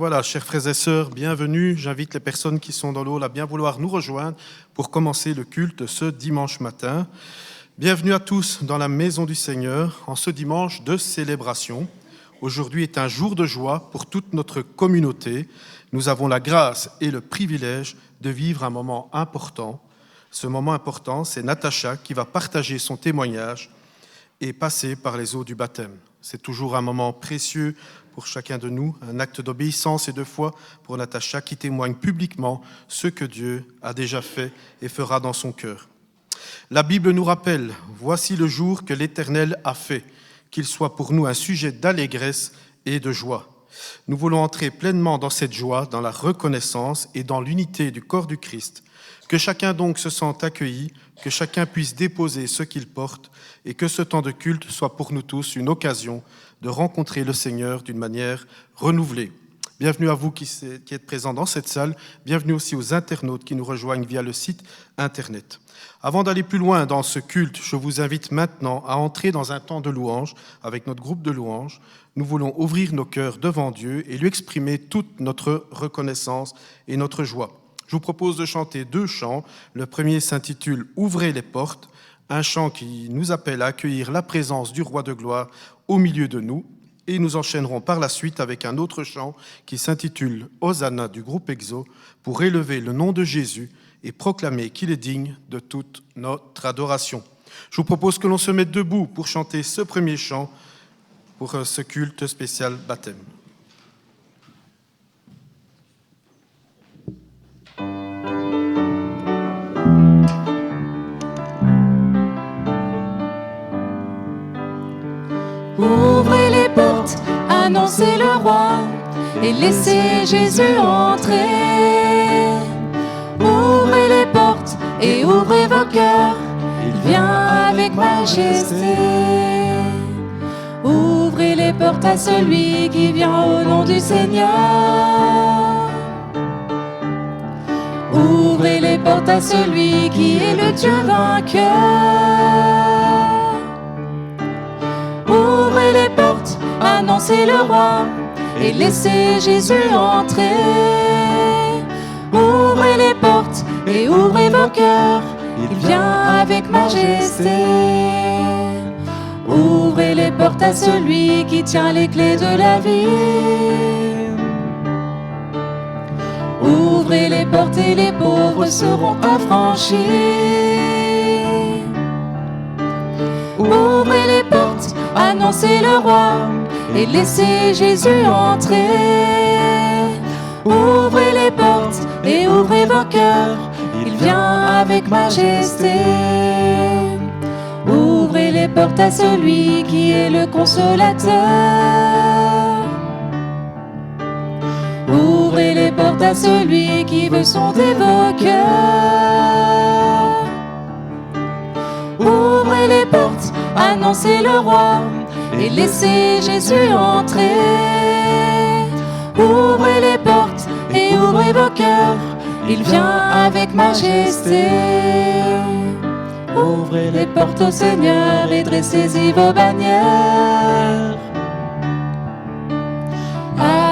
Voilà, chers frères et sœurs, bienvenue. J'invite les personnes qui sont dans l'hall à bien vouloir nous rejoindre pour commencer le culte ce dimanche matin. Bienvenue à tous dans la maison du Seigneur en ce dimanche de célébration. Aujourd'hui est un jour de joie pour toute notre communauté. Nous avons la grâce et le privilège de vivre un moment important. Ce moment important, c'est Natacha qui va partager son témoignage et passer par les eaux du baptême. C'est toujours un moment précieux pour chacun de nous, un acte d'obéissance et de foi pour Natacha qui témoigne publiquement ce que Dieu a déjà fait et fera dans son cœur. La Bible nous rappelle, voici le jour que l'Éternel a fait, qu'il soit pour nous un sujet d'allégresse et de joie. Nous voulons entrer pleinement dans cette joie, dans la reconnaissance et dans l'unité du corps du Christ. Que chacun donc se sente accueilli, que chacun puisse déposer ce qu'il porte et que ce temps de culte soit pour nous tous une occasion de rencontrer le Seigneur d'une manière renouvelée. Bienvenue à vous qui êtes présents dans cette salle, bienvenue aussi aux internautes qui nous rejoignent via le site internet. Avant d'aller plus loin dans ce culte, je vous invite maintenant à entrer dans un temps de louange avec notre groupe de louanges. Nous voulons ouvrir nos cœurs devant Dieu et lui exprimer toute notre reconnaissance et notre joie. Je vous propose de chanter 2 chants. Le premier s'intitule « Ouvrez les portes », un chant qui nous appelle à accueillir la présence du Roi de gloire au milieu de nous. Et nous enchaînerons par la suite avec un autre chant qui s'intitule « Hosanna » du groupe Exo pour élever le nom de Jésus et proclamer qu'il est digne de toute notre adoration. Je vous propose que l'on se mette debout pour chanter ce premier chant pour ce culte spécial baptême. Ouvrez les portes, annoncez le roi et laissez Jésus entrer. Ouvrez les portes et ouvrez vos cœurs, il vient avec majesté. Ouvrez les portes à celui qui vient au nom du Seigneur. Ouvrez les portes à celui qui est le Dieu vainqueur. Ouvrez les portes, annoncez le roi et laissez Jésus entrer. Ouvrez les portes et ouvrez vos cœurs, il vient avec majesté. Ouvrez les portes à celui qui tient les clés de la vie. Ouvrez les portes et les pauvres seront affranchis. Ouvrez les portes, annoncez le roi et laissez Jésus entrer. Ouvrez les portes et ouvrez vos cœurs, il vient avec majesté. Ouvrez les portes à celui qui est le consolateur. Ouvrez les portes à celui qui veut sonder vos cœurs. Ouvrez les portes, annoncez le roi et laissez Jésus entrer. Ouvrez les portes et ouvrez vos cœurs, il vient avec majesté. Ouvrez les portes au Seigneur et dressez-y vos bannières.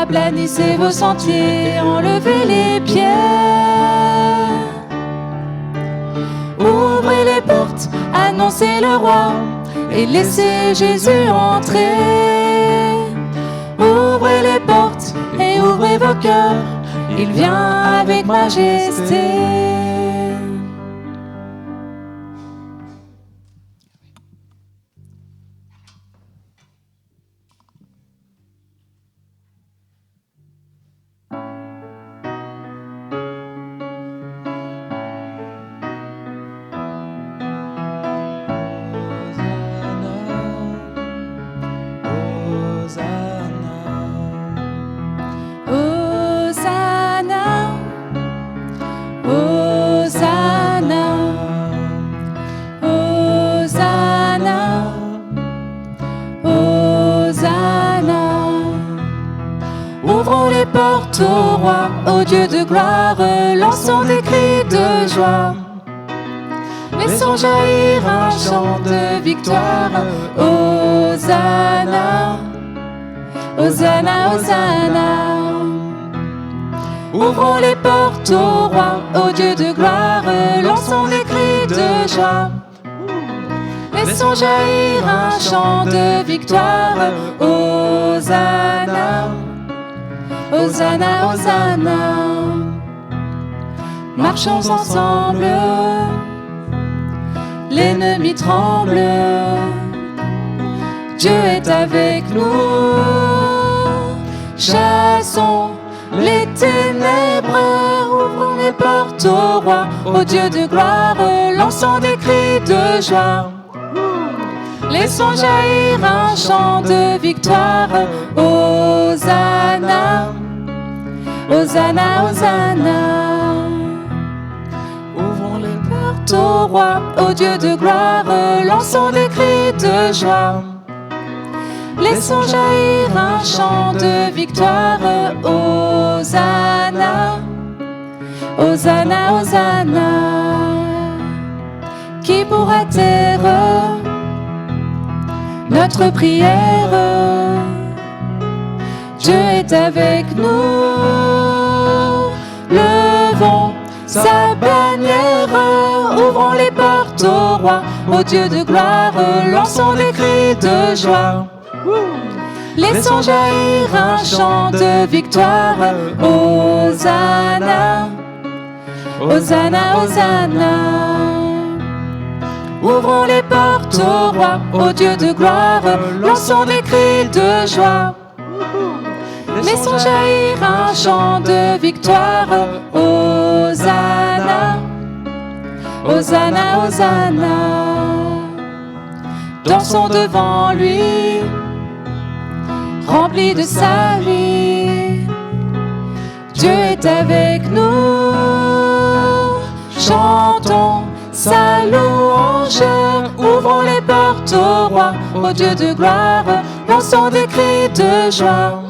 Aplanissez vos sentiers, enlevez les pierres. Ouvrez les portes, annoncez le roi et laissez Jésus entrer. Ouvrez les portes et ouvrez vos cœurs, il vient avec majesté. Au roi, au Dieu de gloire, lançons des cris de joie. Laissons jaillir un chant de victoire. Hosanna, Hosanna, Hosanna. Ouvrons les portes au roi, au Dieu de gloire, lançons des cris de joie. Laissons jaillir un chant de victoire, Hosanna, Hosanna, Hosanna. Marchons ensemble, l'ennemi tremble, Dieu est avec nous. Chassons les ténèbres, ouvrons les portes au roi, au Dieu de gloire, lançons des cris de joie. Laissons jaillir un chant de victoire, Hosanna, Hosanna, Hosanna. Ouvrons les portes au roi, au Dieu de gloire, lançons des cris de joie. Laissons jaillir un chant de victoire, Hosanna, Hosanna, Hosanna. Qui pourra taire notre prière? Dieu est avec nous. Levons sa bannière, ouvrons les portes au roi, au Dieu de gloire, lançons des cris de joie. Laissons jaillir un chant de victoire, Hosanna, Hosanna, Hosanna. Ouvrons les portes au roi, au Dieu de gloire, lançons des cris de joie. Laissons jaillir un chant de victoire, Hosanna, Hosanna, Hosanna. Dansons devant lui, remplis de sa vie. Dieu est avec nous, chantons sa louange. Ouvrons les portes au roi, au Dieu de gloire, lançons des cris de joie.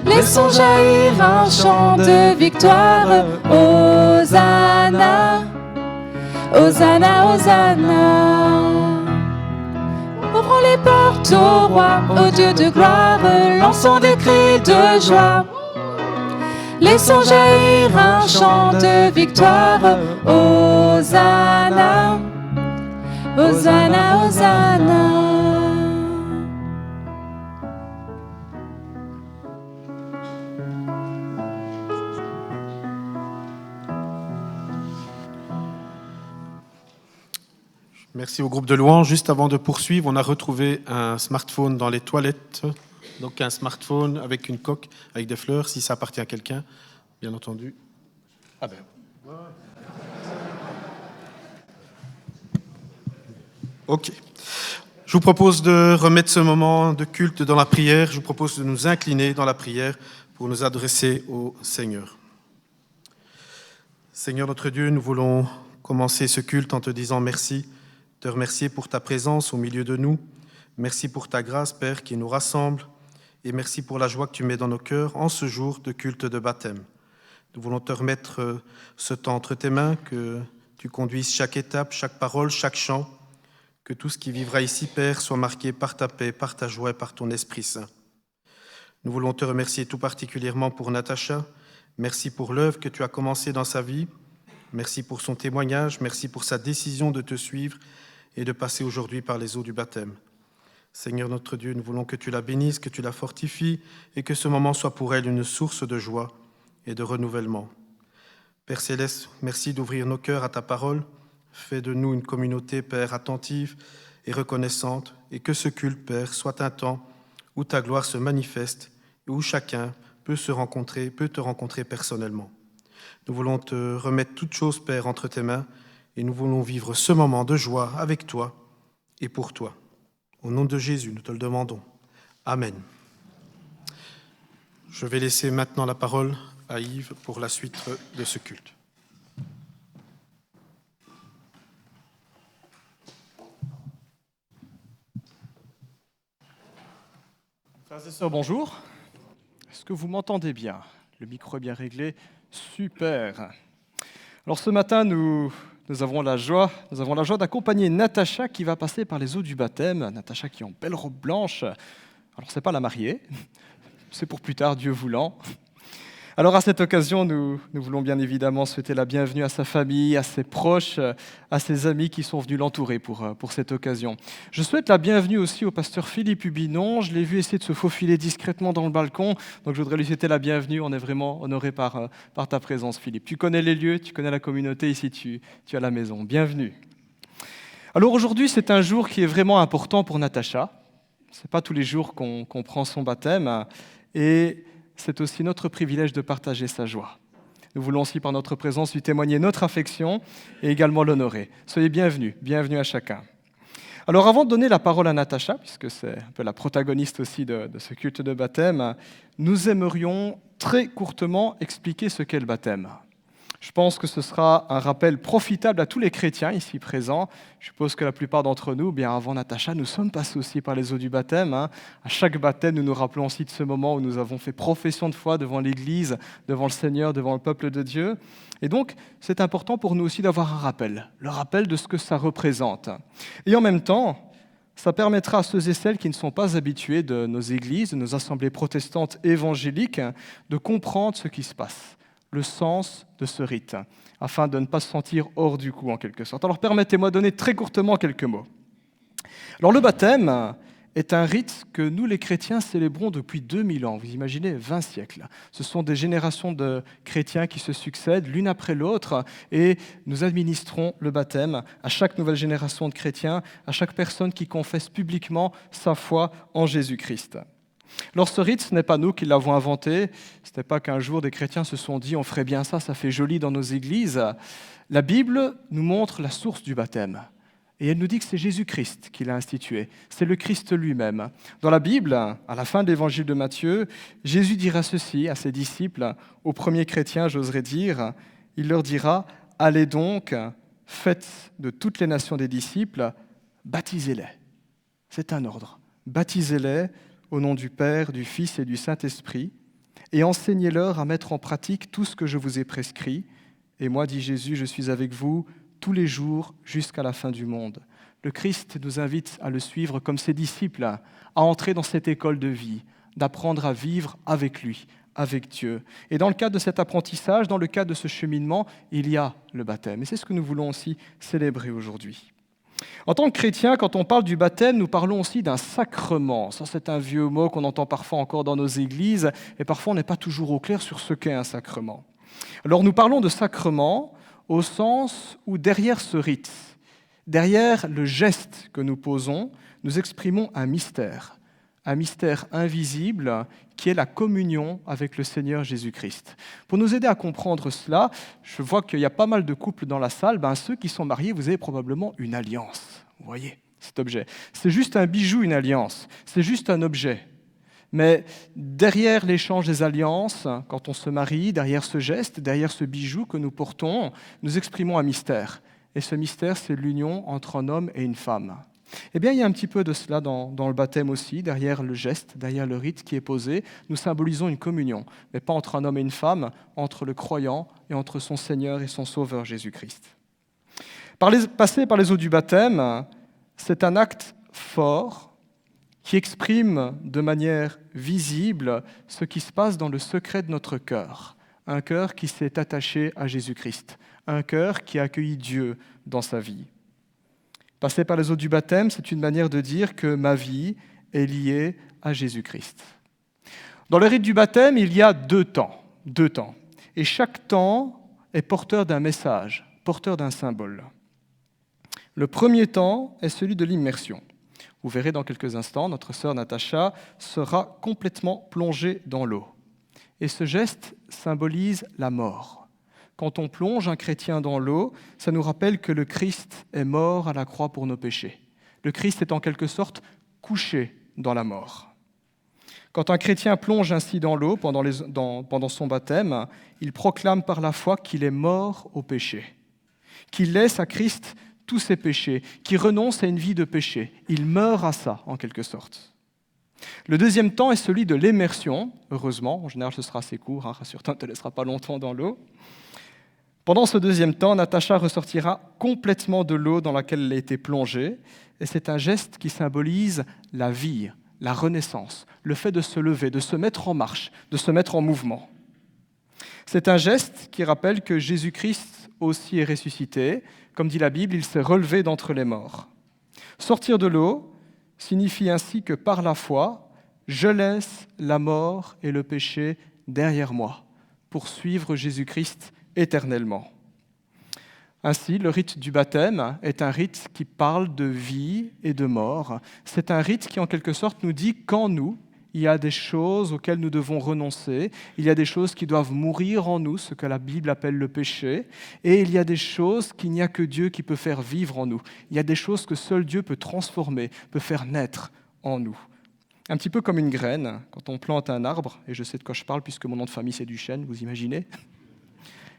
Laissons jaillir un chant de victoire, Hosanna, Hosanna, Hosanna. Ouvrons les portes au roi, au Dieu de gloire, lançons des cris de joie. Laissons jaillir un chant de victoire, Hosanna, Hosanna, Hosanna. Merci au groupe de louanges. Juste avant de poursuivre, on a retrouvé un smartphone dans les toilettes. Donc un smartphone avec une coque, avec des fleurs, si ça appartient à quelqu'un, bien entendu. Ah ben. Ok. Je vous propose de remettre ce moment de culte dans la prière. Je vous propose de nous incliner dans la prière pour nous adresser au Seigneur. Seigneur notre Dieu, nous voulons commencer ce culte en te disant merci, te remercier pour ta présence au milieu de nous. Merci pour ta grâce, Père, qui nous rassemble. Et merci pour la joie que tu mets dans nos cœurs en ce jour de culte de baptême. Nous voulons te remettre ce temps entre tes mains, que tu conduises chaque étape, chaque parole, chaque chant, que tout ce qui vivra ici, Père, soit marqué par ta paix, par ta joie et par ton Esprit Saint. Nous voulons te remercier tout particulièrement pour Natacha. Merci pour l'œuvre que tu as commencée dans sa vie. Merci pour son témoignage. Merci pour sa décision de te suivre et de passer aujourd'hui par les eaux du baptême. Seigneur notre Dieu, nous voulons que tu la bénisses, que tu la fortifies et que ce moment soit pour elle une source de joie et de renouvellement. Père Céleste, merci d'ouvrir nos cœurs à ta parole. Fais de nous une communauté, Père, attentive et reconnaissante, et que ce culte, Père, soit un temps où ta gloire se manifeste et où chacun peut te rencontrer personnellement. Nous voulons te remettre toutes choses, Père, entre tes mains, et nous voulons vivre ce moment de joie avec toi et pour toi. Au nom de Jésus, nous te le demandons. Amen. Je vais laisser maintenant la parole à Yves pour la suite de ce culte. Frères et sœurs, bonjour. Est-ce que vous m'entendez bien? Le micro est bien réglé. Super. Alors ce matin, nous avons la joie d'accompagner Natacha qui va passer par les eaux du baptême. Natacha qui est en belle robe blanche. Alors c'est pas la mariée, c'est pour plus tard, Dieu voulant. Alors à cette occasion, nous voulons bien évidemment souhaiter la bienvenue à sa famille, à ses proches, à ses amis qui sont venus l'entourer pour cette occasion. Je souhaite la bienvenue aussi au pasteur Philippe Hubinon. Je l'ai vu essayer de se faufiler discrètement dans le balcon, donc je voudrais lui souhaiter la bienvenue. On est vraiment honoré par ta présence, Philippe. Tu connais les lieux, tu connais la communauté, ici tu as la maison. Bienvenue. Alors aujourd'hui, c'est un jour qui est vraiment important pour Natacha. Ce n'est pas tous les jours qu'on prend son baptême et c'est aussi notre privilège de partager sa joie. Nous voulons aussi, par notre présence, lui témoigner notre affection et également l'honorer. Soyez bienvenus, bienvenue à chacun. Alors, avant de donner la parole à Natacha, puisque c'est un peu la protagoniste aussi de ce culte de baptême, nous aimerions très courtement expliquer ce qu'est le baptême. Je pense que ce sera un rappel profitable à tous les chrétiens ici présents. Je suppose que la plupart d'entre nous, bien avant Natacha, nous sommes passés aussi par les eaux du baptême. À chaque baptême, nous nous rappelons aussi de ce moment où nous avons fait profession de foi devant l'Église, devant le Seigneur, devant le peuple de Dieu. Et donc, c'est important pour nous aussi d'avoir un rappel, le rappel de ce que ça représente. Et en même temps, ça permettra à ceux et celles qui ne sont pas habitués de nos églises, de nos assemblées protestantes évangéliques, de comprendre ce qui se passe, le sens de ce rite, afin de ne pas se sentir hors du coup en quelque sorte. Alors permettez-moi de donner très courtement quelques mots. Alors le baptême est un rite que nous les chrétiens célébrons depuis 2000 ans, vous imaginez 20 siècles. Ce sont des générations de chrétiens qui se succèdent l'une après l'autre et nous administrons le baptême à chaque nouvelle génération de chrétiens, à chaque personne qui confesse publiquement sa foi en Jésus-Christ. Alors ce rite, ce n'est pas nous qui l'avons inventé, ce n'est pas qu'un jour des chrétiens se sont dit « on ferait bien ça, ça fait joli dans nos églises ». La Bible nous montre la source du baptême et elle nous dit que c'est Jésus-Christ qui l'a institué, c'est le Christ lui-même. Dans la Bible, à la fin de l'évangile de Matthieu, Jésus dira ceci à ses disciples, aux premiers chrétiens j'oserais dire, il leur dira « allez donc, faites de toutes les nations des disciples, baptisez-les ». C'est un ordre, baptisez-les au nom du Père, du Fils et du Saint-Esprit, et enseignez-leur à mettre en pratique tout ce que je vous ai prescrit. Et moi, dit Jésus, je suis avec vous tous les jours jusqu'à la fin du monde. Le Christ nous invite à le suivre comme ses disciples, à entrer dans cette école de vie, d'apprendre à vivre avec lui, avec Dieu. Et dans le cadre de cet apprentissage, dans le cadre de ce cheminement, il y a le baptême. Et c'est ce que nous voulons aussi célébrer aujourd'hui. En tant que chrétien, quand on parle du baptême, nous parlons aussi d'un sacrement. Ça, c'est un vieux mot qu'on entend parfois encore dans nos églises, et parfois on n'est pas toujours au clair sur ce qu'est un sacrement. Alors nous parlons de sacrement au sens où derrière ce rite, derrière le geste que nous posons, nous exprimons un mystère invisible qui est la communion avec le Seigneur Jésus-Christ. Pour nous aider à comprendre cela, je vois qu'il y a pas mal de couples dans la salle. Ceux qui sont mariés, vous avez probablement une alliance. Vous voyez cet objet. C'est juste un bijou, une alliance. C'est juste un objet. Mais derrière l'échange des alliances, quand on se marie, derrière ce geste, derrière ce bijou que nous portons, nous exprimons un mystère. Et ce mystère, c'est l'union entre un homme et une femme. Eh bien, il y a un petit peu de cela dans le baptême aussi, derrière le geste, derrière le rite qui est posé. Nous symbolisons une communion, mais pas entre un homme et une femme, entre le croyant et entre son Seigneur et son Sauveur Jésus-Christ. Passer par les eaux du baptême, c'est un acte fort qui exprime de manière visible ce qui se passe dans le secret de notre cœur. Un cœur qui s'est attaché à Jésus-Christ, un cœur qui a accueilli Dieu dans sa vie. Passer par les eaux du baptême, c'est une manière de dire que ma vie est liée à Jésus-Christ. Dans le rite du baptême, il y a deux temps. Et chaque temps est porteur d'un message, porteur d'un symbole. Le premier temps est celui de l'immersion. Vous verrez dans quelques instants, notre sœur Natacha sera complètement plongée dans l'eau. Et ce geste symbolise la mort. Quand on plonge un chrétien dans l'eau, ça nous rappelle que le Christ est mort à la croix pour nos péchés. Le Christ est en quelque sorte couché dans la mort. Quand un chrétien plonge ainsi dans l'eau pendant son baptême, il proclame par la foi qu'il est mort au péché, qu'il laisse à Christ tous ses péchés, qu'il renonce à une vie de péché. Il meurt à ça, en quelque sorte. Le deuxième temps est celui de l'immersion, heureusement, en général ce sera assez court, rassure-toi, on ne te laissera pas longtemps dans l'eau. Pendant ce deuxième temps, Natacha ressortira complètement de l'eau dans laquelle elle a été plongée, et c'est un geste qui symbolise la vie, la renaissance, le fait de se lever, de se mettre en marche, de se mettre en mouvement. C'est un geste qui rappelle que Jésus-Christ aussi est ressuscité. Comme dit la Bible, il s'est relevé d'entre les morts. Sortir de l'eau signifie ainsi que par la foi, je laisse la mort et le péché derrière moi pour suivre Jésus-Christ éternellement. Ainsi, le rite du baptême est un rite qui parle de vie et de mort. C'est un rite qui, en quelque sorte, nous dit qu'en nous, il y a des choses auxquelles nous devons renoncer, il y a des choses qui doivent mourir en nous, ce que la Bible appelle le péché, et il y a des choses qu'il n'y a que Dieu qui peut faire vivre en nous. Il y a des choses que seul Dieu peut transformer, peut faire naître en nous. Un petit peu comme une graine, quand on plante un arbre, et je sais de quoi je parle puisque mon nom de famille c'est Duchesne, vous imaginez.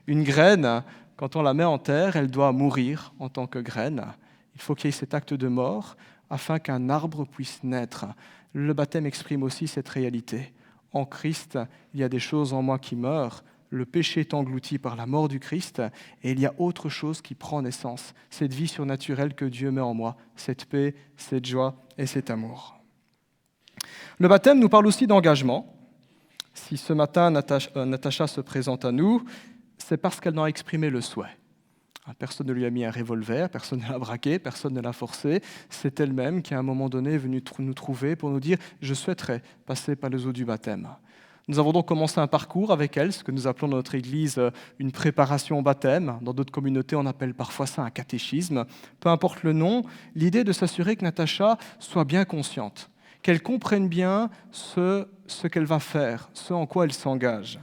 Une graine, quand on la met en terre, elle doit mourir en tant que graine. Il faut qu'il y ait cet acte de mort afin qu'un arbre puisse naître. Le baptême exprime aussi cette réalité. En Christ, il y a des choses en moi qui meurent, le péché est englouti par la mort du Christ, et il y a autre chose qui prend naissance, cette vie surnaturelle que Dieu met en moi, cette paix, cette joie et cet amour. Le baptême nous parle aussi d'engagement. Si ce matin Natacha se présente à nous, c'est parce qu'elle en a exprimé le souhait. Personne ne lui a mis un revolver, personne ne l'a braqué, personne ne l'a forcé. C'est elle-même qui, à un moment donné, est venue nous trouver pour nous dire « Je souhaiterais passer par les eaux du baptême ». Nous avons donc commencé un parcours avec elle, ce que nous appelons dans notre Église une préparation au baptême. Dans d'autres communautés, on appelle parfois ça un catéchisme. Peu importe le nom, l'idée est de s'assurer que Natacha soit bien consciente, qu'elle comprenne bien ce qu'elle va faire, ce en quoi elle s'engage.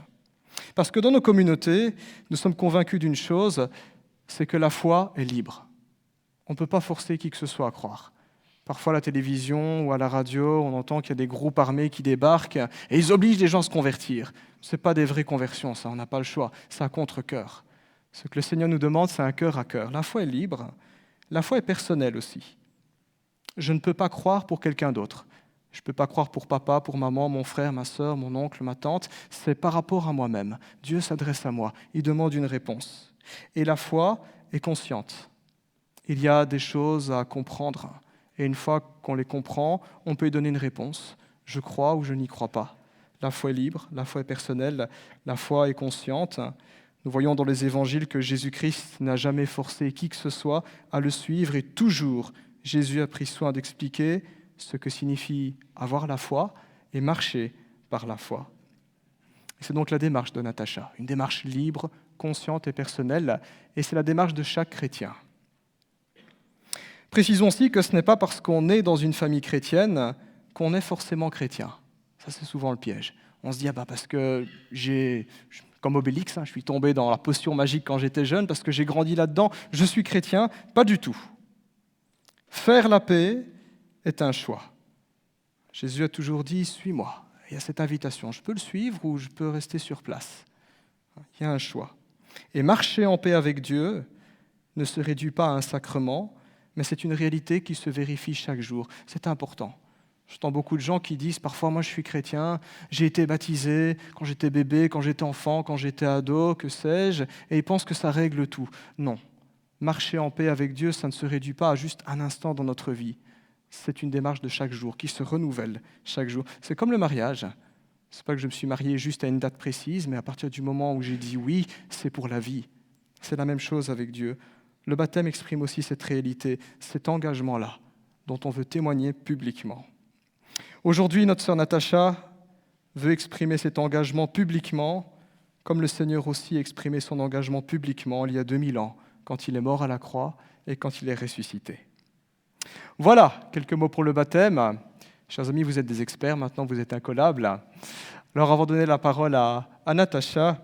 Parce que dans nos communautés, nous sommes convaincus d'une chose, c'est que la foi est libre. On ne peut pas forcer qui que ce soit à croire. Parfois, à la télévision ou à la radio, on entend qu'il y a des groupes armés qui débarquent et ils obligent les gens à se convertir. Ce n'est pas des vraies conversions, ça, on n'a pas le choix. C'est un contre-cœur. Ce que le Seigneur nous demande, c'est un cœur à cœur. La foi est libre, la foi est personnelle aussi. Je ne peux pas croire pour quelqu'un d'autre. Je ne peux pas croire pour papa, pour maman, mon frère, ma sœur, mon oncle, ma tante. C'est par rapport à moi-même. Dieu s'adresse à moi, il demande une réponse. Et la foi est consciente. Il y a des choses à comprendre. Et une fois qu'on les comprend, on peut y donner une réponse. Je crois ou je n'y crois pas. La foi est libre, la foi est personnelle, la foi est consciente. Nous voyons dans les évangiles que Jésus-Christ n'a jamais forcé qui que ce soit à le suivre. Et toujours, Jésus a pris soin d'expliquer ce que signifie avoir la foi et marcher par la foi. C'est donc la démarche de Natacha, une démarche libre, consciente et personnelle, et c'est la démarche de chaque chrétien. Précisons aussi que ce n'est pas parce qu'on est dans une famille chrétienne qu'on est forcément chrétien. Ça, c'est souvent le piège. On se dit, parce que comme Obélix, je suis tombé dans la potion magique quand j'étais jeune, parce que j'ai grandi là-dedans, je suis chrétien. Pas du tout. Faire la paix est un choix. Jésus a toujours dit, suis-moi. Il y a cette invitation, je peux le suivre ou je peux rester sur place. Il y a un choix. Et marcher en paix avec Dieu ne se réduit pas à un sacrement, mais c'est une réalité qui se vérifie chaque jour. C'est important. J'entends beaucoup de gens qui disent parfois, moi je suis chrétien, j'ai été baptisé quand j'étais bébé, quand j'étais enfant, quand j'étais ado, que sais-je, et ils pensent que ça règle tout. Non. Marcher en paix avec Dieu, ça ne se réduit pas à juste un instant dans notre vie. C'est une démarche de chaque jour, qui se renouvelle chaque jour. C'est comme le mariage. Ce n'est pas que je me suis marié juste à une date précise, mais à partir du moment où j'ai dit oui, c'est pour la vie. C'est la même chose avec Dieu. Le baptême exprime aussi cette réalité, cet engagement-là, dont on veut témoigner publiquement. Aujourd'hui, notre sœur Natacha veut exprimer cet engagement publiquement, comme le Seigneur aussi a exprimé son engagement publiquement il y a 2000 ans, quand il est mort à la croix et quand il est ressuscité. Voilà, quelques mots pour le baptême. Chers amis, vous êtes des experts, maintenant vous êtes incollables. Alors avant de donner la parole à Natacha,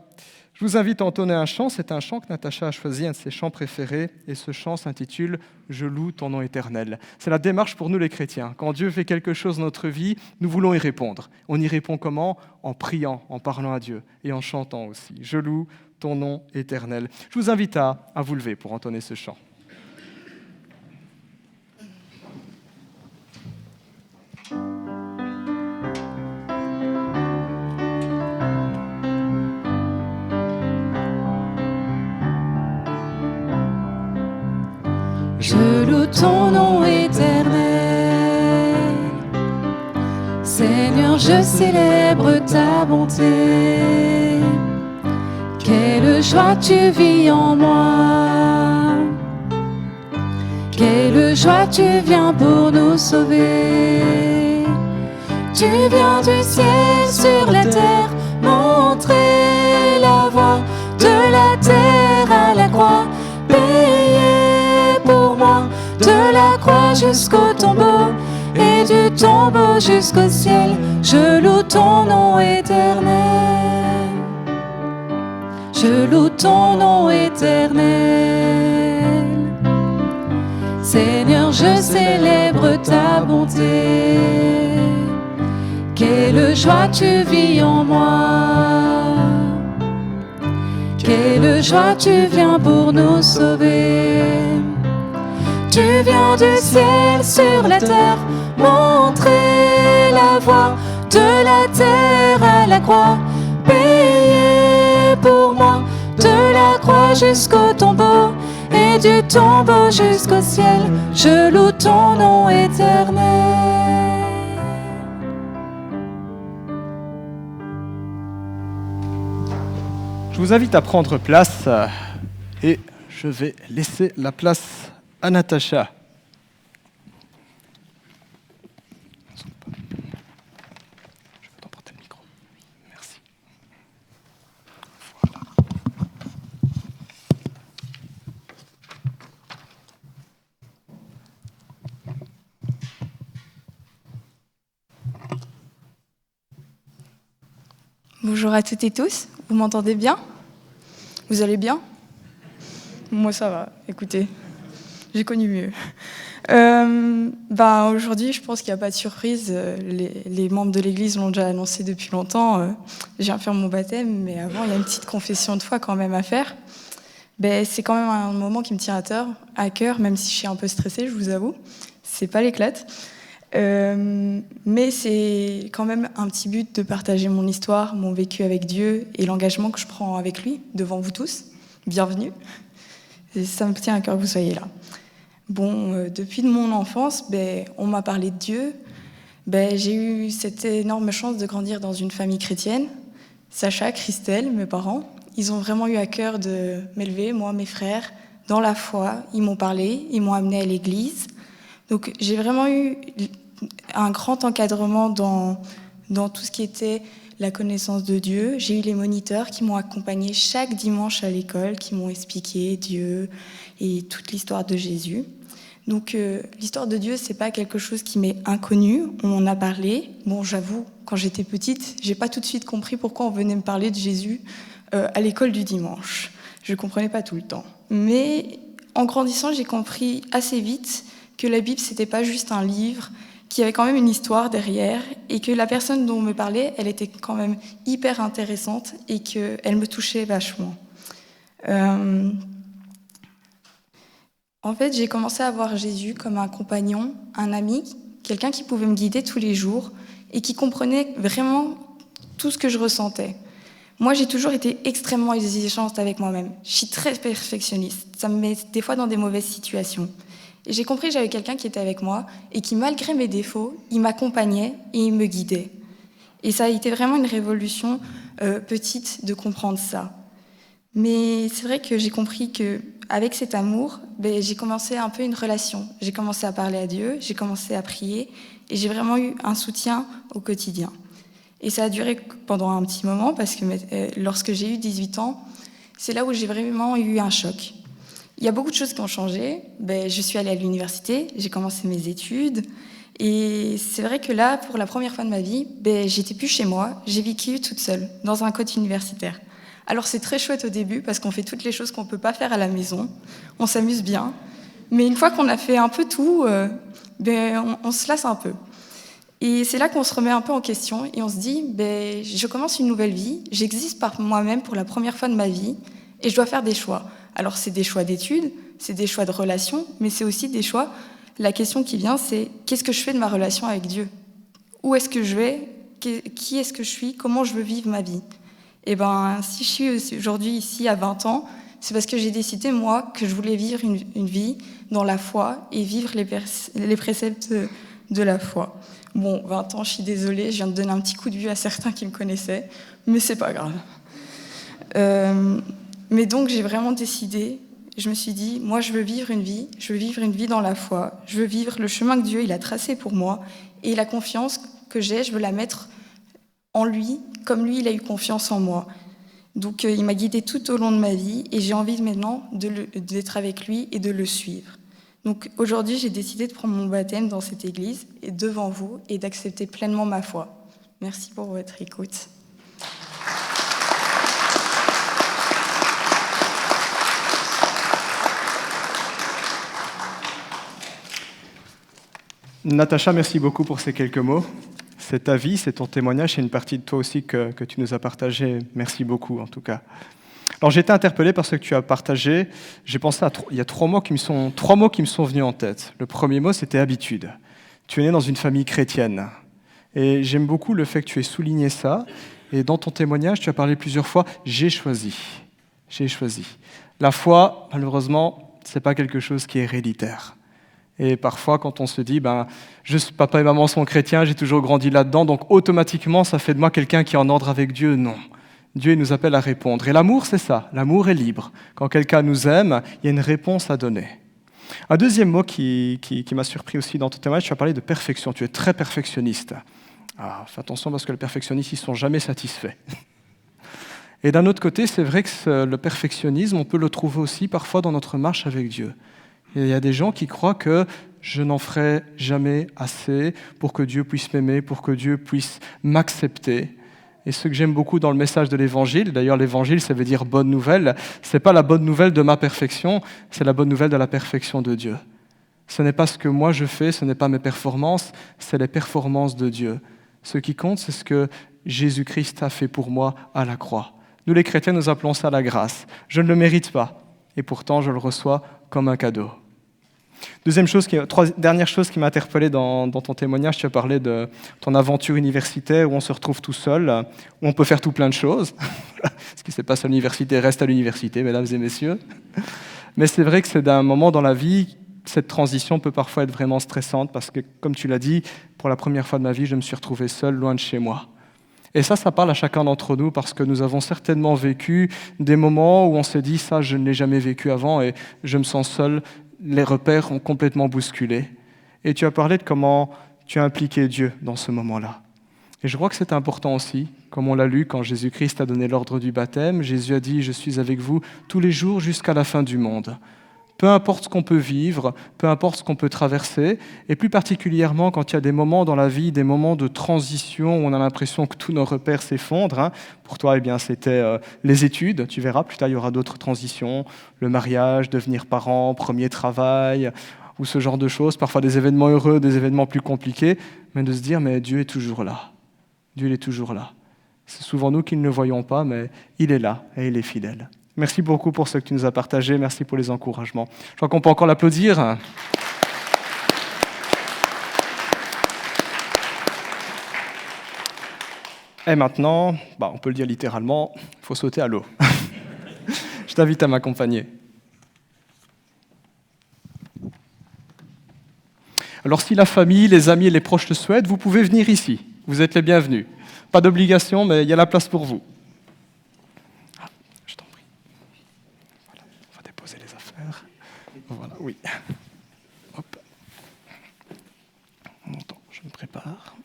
je vous invite à entonner un chant. C'est un chant que Natacha a choisi, un de ses chants préférés, et ce chant s'intitule « Je loue ton nom éternel ». C'est la démarche pour nous les chrétiens. Quand Dieu fait quelque chose dans notre vie, nous voulons y répondre. On y répond comment ? En priant, en parlant à Dieu et en chantant aussi. « Je loue ton nom éternel ». Je vous invite à vous lever pour entonner ce chant. Je loue ton nom éternel. Seigneur, je célèbre ta bonté. Quelle joie tu vis en moi. Quelle joie tu viens pour nous sauver. Tu viens du ciel sur la terre, montrer la voie de la terre à la croix, payer pour moi, de la croix jusqu'au tombeau, et du tombeau jusqu'au ciel, je loue ton nom éternel. Je loue ton nom éternel. Seigneur, je célèbre ta bonté. Quelle joie tu vis en moi. Quelle joie tu viens pour nous sauver. Tu viens du ciel sur la terre, montrer la voie de la terre à la croix, payer pour moi, de la croix jusqu'au tombeau, et du tombeau jusqu'au ciel, je loue ton nom éternel. Je vous invite à prendre place et je vais laisser la place à Natacha. Je vais t'emprunter le micro. Merci. Voilà. Bonjour à toutes et tous, vous m'entendez bien? Vous allez bien? Moi ça va, écoutez, j'ai connu mieux. Aujourd'hui, je pense qu'il n'y a pas de surprise, les membres de l'Église l'ont déjà annoncé depuis longtemps. Je viens faire mon baptême, mais avant, il y a une petite confession de foi quand même à faire. C'est quand même un moment qui me tient à cœur, même si je suis un peu stressée, je vous avoue. C'est pas l'éclate. Mais c'est quand même un petit but de partager mon histoire, mon vécu avec Dieu et l'engagement que je prends avec lui devant vous tous. Bienvenue. Et ça me tient à cœur que vous soyez là. Depuis mon enfance, on m'a parlé de Dieu. J'ai eu cette énorme chance de grandir dans une famille chrétienne. Sacha, Christelle, mes parents, ils ont vraiment eu à cœur de m'élever, moi, mes frères, dans la foi. Ils m'ont parlé, ils m'ont amené à l'église. Donc j'ai vraiment eu un grand encadrement dans tout ce qui était la connaissance de Dieu. J'ai eu les moniteurs qui m'ont accompagné chaque dimanche à l'école, qui m'ont expliqué Dieu et toute l'histoire de Jésus. Donc l'histoire de Dieu, c'est pas quelque chose qui m'est inconnu. On m'en a parlé. J'avoue, quand j'étais petite, j'ai pas tout de suite compris pourquoi on venait me parler de Jésus à l'école du dimanche. Je comprenais pas tout le temps. Mais en grandissant, j'ai compris assez vite que la Bible, c'était pas juste un livre, qu'il y avait quand même une histoire derrière, et que la personne dont on me parlait, elle était quand même hyper intéressante, et qu'elle me touchait vachement. En fait, j'ai commencé à voir Jésus comme un compagnon, un ami, quelqu'un qui pouvait me guider tous les jours, et qui comprenait vraiment tout ce que je ressentais. Moi, j'ai toujours été extrêmement exigeante avec moi-même. Je suis très perfectionniste. Ça me met des fois dans des mauvaises situations. Et j'ai compris que j'avais quelqu'un qui était avec moi et qui, malgré mes défauts, il m'accompagnait et il me guidait. Et ça a été vraiment une révolution petite de comprendre ça. Mais c'est vrai que j'ai compris qu'avec cet amour, j'ai commencé un peu une relation. J'ai commencé à parler à Dieu, j'ai commencé à prier et j'ai vraiment eu un soutien au quotidien. Et ça a duré pendant un petit moment parce que lorsque j'ai eu 18 ans, c'est là où j'ai vraiment eu un choc. Il y a beaucoup de choses qui ont changé. Je suis allée à l'université, j'ai commencé mes études. Et c'est vrai que là, pour la première fois de ma vie, j'étais plus chez moi, j'ai vécu toute seule, dans un coach universitaire. Alors c'est très chouette au début, parce qu'on fait toutes les choses qu'on ne peut pas faire à la maison. On s'amuse bien. Mais une fois qu'on a fait un peu tout, on se lasse un peu. Et c'est là qu'on se remet un peu en question et on se dit, je commence une nouvelle vie, j'existe par moi-même pour la première fois de ma vie et je dois faire des choix. Alors c'est des choix d'études, c'est des choix de relations, mais c'est aussi des choix. La question qui vient, c'est qu'est-ce que je fais de ma relation avec Dieu? Où est-ce que je vais? Qui est-ce que je suis? Comment je veux vivre ma vie? Et si je suis aujourd'hui ici à 20 ans, c'est parce que j'ai décidé, moi, que je voulais vivre une vie dans la foi et vivre les préceptes de la foi. 20 ans, je suis désolée, je viens de donner un petit coup de vue à certains qui me connaissaient, mais c'est pas grave. Mais donc j'ai vraiment décidé, je me suis dit, moi je veux vivre une vie dans la foi, je veux vivre le chemin que Dieu il a tracé pour moi, et la confiance que j'ai, je veux la mettre en lui, comme lui il a eu confiance en moi. Donc il m'a guidée tout au long de ma vie, et j'ai envie maintenant d'être avec lui et de le suivre. Donc aujourd'hui j'ai décidé de prendre mon baptême dans cette église, et devant vous, et d'accepter pleinement ma foi. Merci pour votre écoute. Natacha, merci beaucoup pour ces quelques mots. C'est ta vie, c'est ton témoignage, c'est une partie de toi aussi que tu nous as partagé. Merci beaucoup, en tout cas. Alors, j'ai été interpellé par ce que tu as partagé. J'ai pensé il y a trois mots qui me sont venus en tête. Le premier mot, c'était habitude. Tu es né dans une famille chrétienne. Et j'aime beaucoup le fait que tu aies souligné ça. Et dans ton témoignage, tu as parlé plusieurs fois « j'ai choisi ». J'ai choisi. La foi, malheureusement, ce n'est pas quelque chose qui est héréditaire. Et parfois, quand on se dit, papa et maman sont chrétiens, j'ai toujours grandi là-dedans, donc automatiquement, ça fait de moi quelqu'un qui est en ordre avec Dieu. Non. Dieu nous appelle à répondre. Et l'amour, c'est ça. L'amour est libre. Quand quelqu'un nous aime, il y a une réponse à donner. Un deuxième mot qui m'a surpris aussi dans ton témoignage, tu as parlé de perfection. Tu es très perfectionniste. Fais attention parce que les perfectionnistes, ils ne sont jamais satisfaits. Et d'un autre côté, c'est vrai que le perfectionnisme, on peut le trouver aussi parfois dans notre marche avec Dieu. Et il y a des gens qui croient que je n'en ferai jamais assez pour que Dieu puisse m'aimer, pour que Dieu puisse m'accepter. Et ce que j'aime beaucoup dans le message de l'Évangile, d'ailleurs l'Évangile ça veut dire bonne nouvelle, ce n'est pas la bonne nouvelle de ma perfection, c'est la bonne nouvelle de la perfection de Dieu. Ce n'est pas ce que moi je fais, ce n'est pas mes performances, c'est les performances de Dieu. Ce qui compte, c'est ce que Jésus-Christ a fait pour moi à la croix. Nous les chrétiens, nous appelons ça la grâce. Je ne le mérite pas, et pourtant je le reçois comme un cadeau. Dernière chose qui m'a interpellé dans ton témoignage, tu as parlé de ton aventure universitaire où on se retrouve tout seul, où on peut faire tout plein de choses. Ce qui ne se passe à l'université reste à l'université, mesdames et messieurs. Mais c'est vrai que c'est d'un moment dans la vie, cette transition peut parfois être vraiment stressante parce que, comme tu l'as dit, pour la première fois de ma vie, je me suis retrouvé seul, loin de chez moi. Et ça parle à chacun d'entre nous parce que nous avons certainement vécu des moments où on se dit « ça, je ne l'ai jamais vécu avant et je me sens seul ». Les repères ont complètement bousculé. Et tu as parlé de comment tu as impliqué Dieu dans ce moment-là. Et je crois que c'est important aussi, comme on l'a lu quand Jésus-Christ a donné l'ordre du baptême. Jésus a dit « Je suis avec vous tous les jours jusqu'à la fin du monde ». Peu importe ce qu'on peut vivre, peu importe ce qu'on peut traverser, et plus particulièrement quand il y a des moments dans la vie, des moments de transition où on a l'impression que tous nos repères s'effondrent. Pour toi, c'était les études. Tu verras, plus tard, il y aura d'autres transitions. Le mariage, devenir parent, premier travail, ou ce genre de choses. Parfois des événements heureux, des événements plus compliqués. Mais de se dire, mais Dieu est toujours là. Dieu il est toujours là. C'est souvent nous qui ne le voyons pas, mais il est là et il est fidèle. Merci beaucoup pour ce que tu nous as partagé. Merci pour les encouragements. Je crois qu'on peut encore l'applaudir. Et maintenant, on peut le dire littéralement, il faut sauter à l'eau. Je t'invite à m'accompagner. Alors si la famille, les amis et les proches le souhaitent, vous pouvez venir ici. Vous êtes les bienvenus. Pas d'obligation, mais il y a la place pour vous. Je t'en prie. Voilà, on va déposer les affaires. Voilà, oui. Hop. On entend, je me prépare.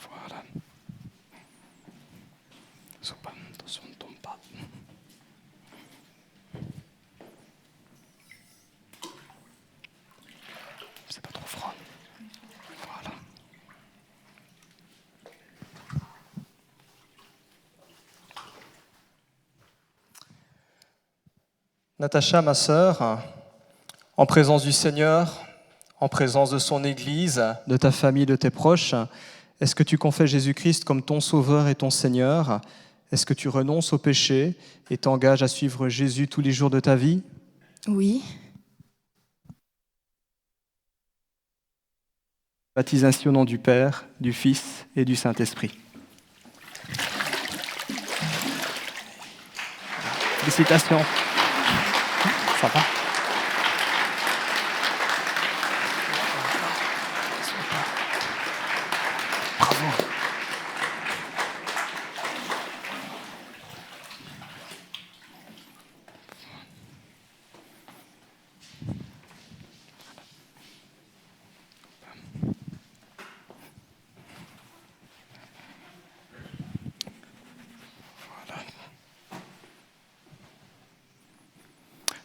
Voilà. Soupe, attention, ne tombe pas. C'est pas trop froid. Voilà. Natacha, ma sœur, en présence du Seigneur, en présence de son Église, de ta famille, de tes proches, est-ce que tu confesses Jésus-Christ comme ton Sauveur et ton Seigneur ? Est-ce que tu renonces au péché et t'engages à suivre Jésus tous les jours de ta vie ? Oui. Baptise ainsi au nom du Père, du Fils et du Saint-Esprit. Félicitations. Ça va ?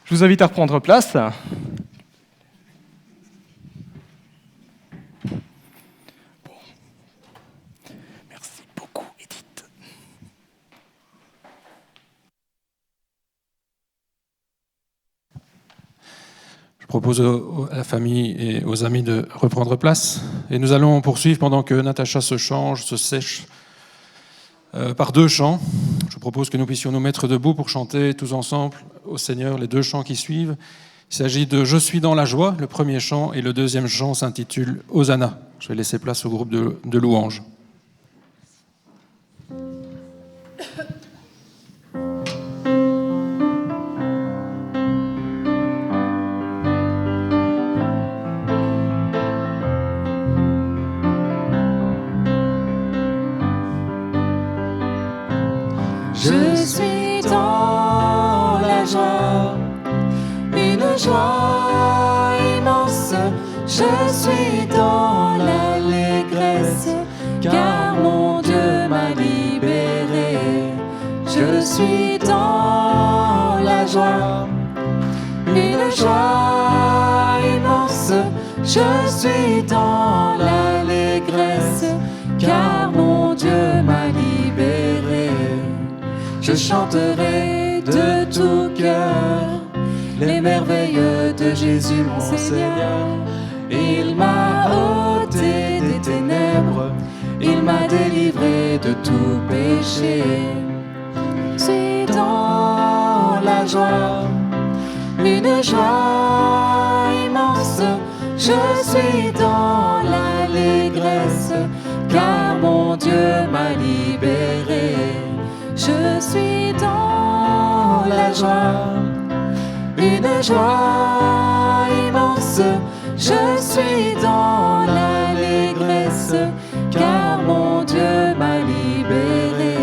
Je vous invite à reprendre place. Merci beaucoup, Edith. Je propose à la famille et aux amis de reprendre place. Et nous allons poursuivre pendant que Natacha se change, se sèche, par 2 chants. Je propose que nous puissions nous mettre debout pour chanter tous ensemble au Seigneur les 2 chants qui suivent. Il s'agit de « Je suis dans la joie », le premier chant, et le deuxième chant s'intitule « Hosanna ». Je vais laisser place au groupe de louanges. Je suis dans la joie, une joie immense. Je suis dans l'allégresse, car mon Dieu m'a libéré. Je suis dans la joie, une joie immense. Je suis dans l'allégresse, car mon Dieu m'a libéré. Je chanterai de tout cœur les merveilles de Jésus mon Seigneur. Il m'a ôté des ténèbres, il m'a délivré de tout péché. Je suis dans la joie, une joie immense. Je suis dans l'allégresse, car mon Dieu m'a libéré. Je suis dans la joie, une joie immense. Je suis dans l'allégresse, car mon Dieu m'a libéré.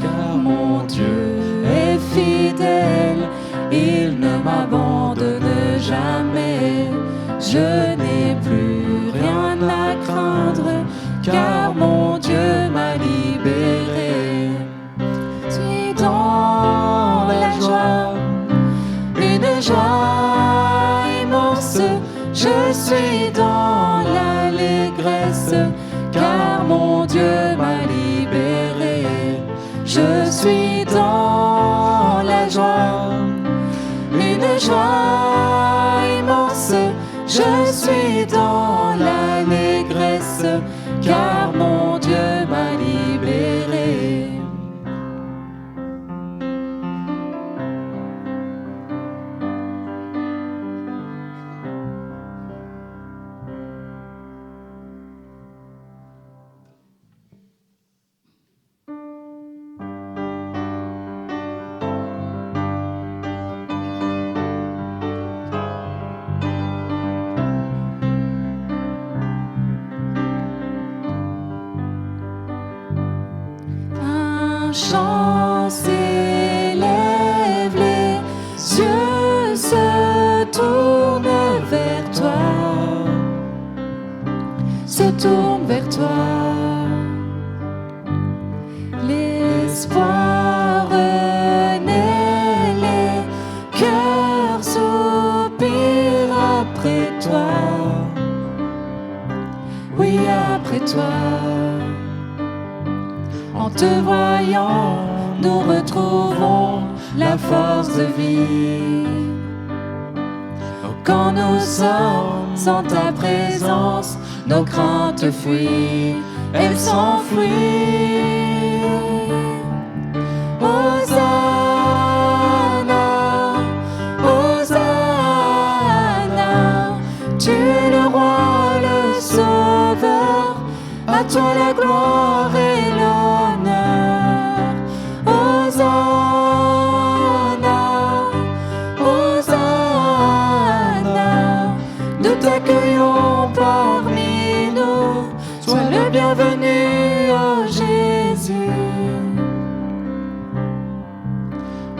Car mon Dieu est fidèle, il ne m'abandonne jamais. Je n'ai plus rien à craindre, car mon Dieu m'a libéré. Dans la joie, une joie immense. Je suis dans l'allégresse, car mon Dieu m'a libéré. Je suis dans la joie, une joie immense. Je suis dans l'allégresse, car mon Dieu m'a libéré. Un chant s'élève, les yeux se tournent vers toi, se tournent vers toi. L'espoir renaît, les cœurs soupirent après toi, oui après toi. En te voyant, nous retrouvons la force de vie. Quand nous sommes en ta présence, nos craintes fuient, elles s'enfuient. Hosanna, Hosanna, tu es le roi, le sauveur, à toi la gloire et l'honneur. Hosanna, Hosanna, nous t'accueillons parmi nous, sois le bienvenu, ô Jésus.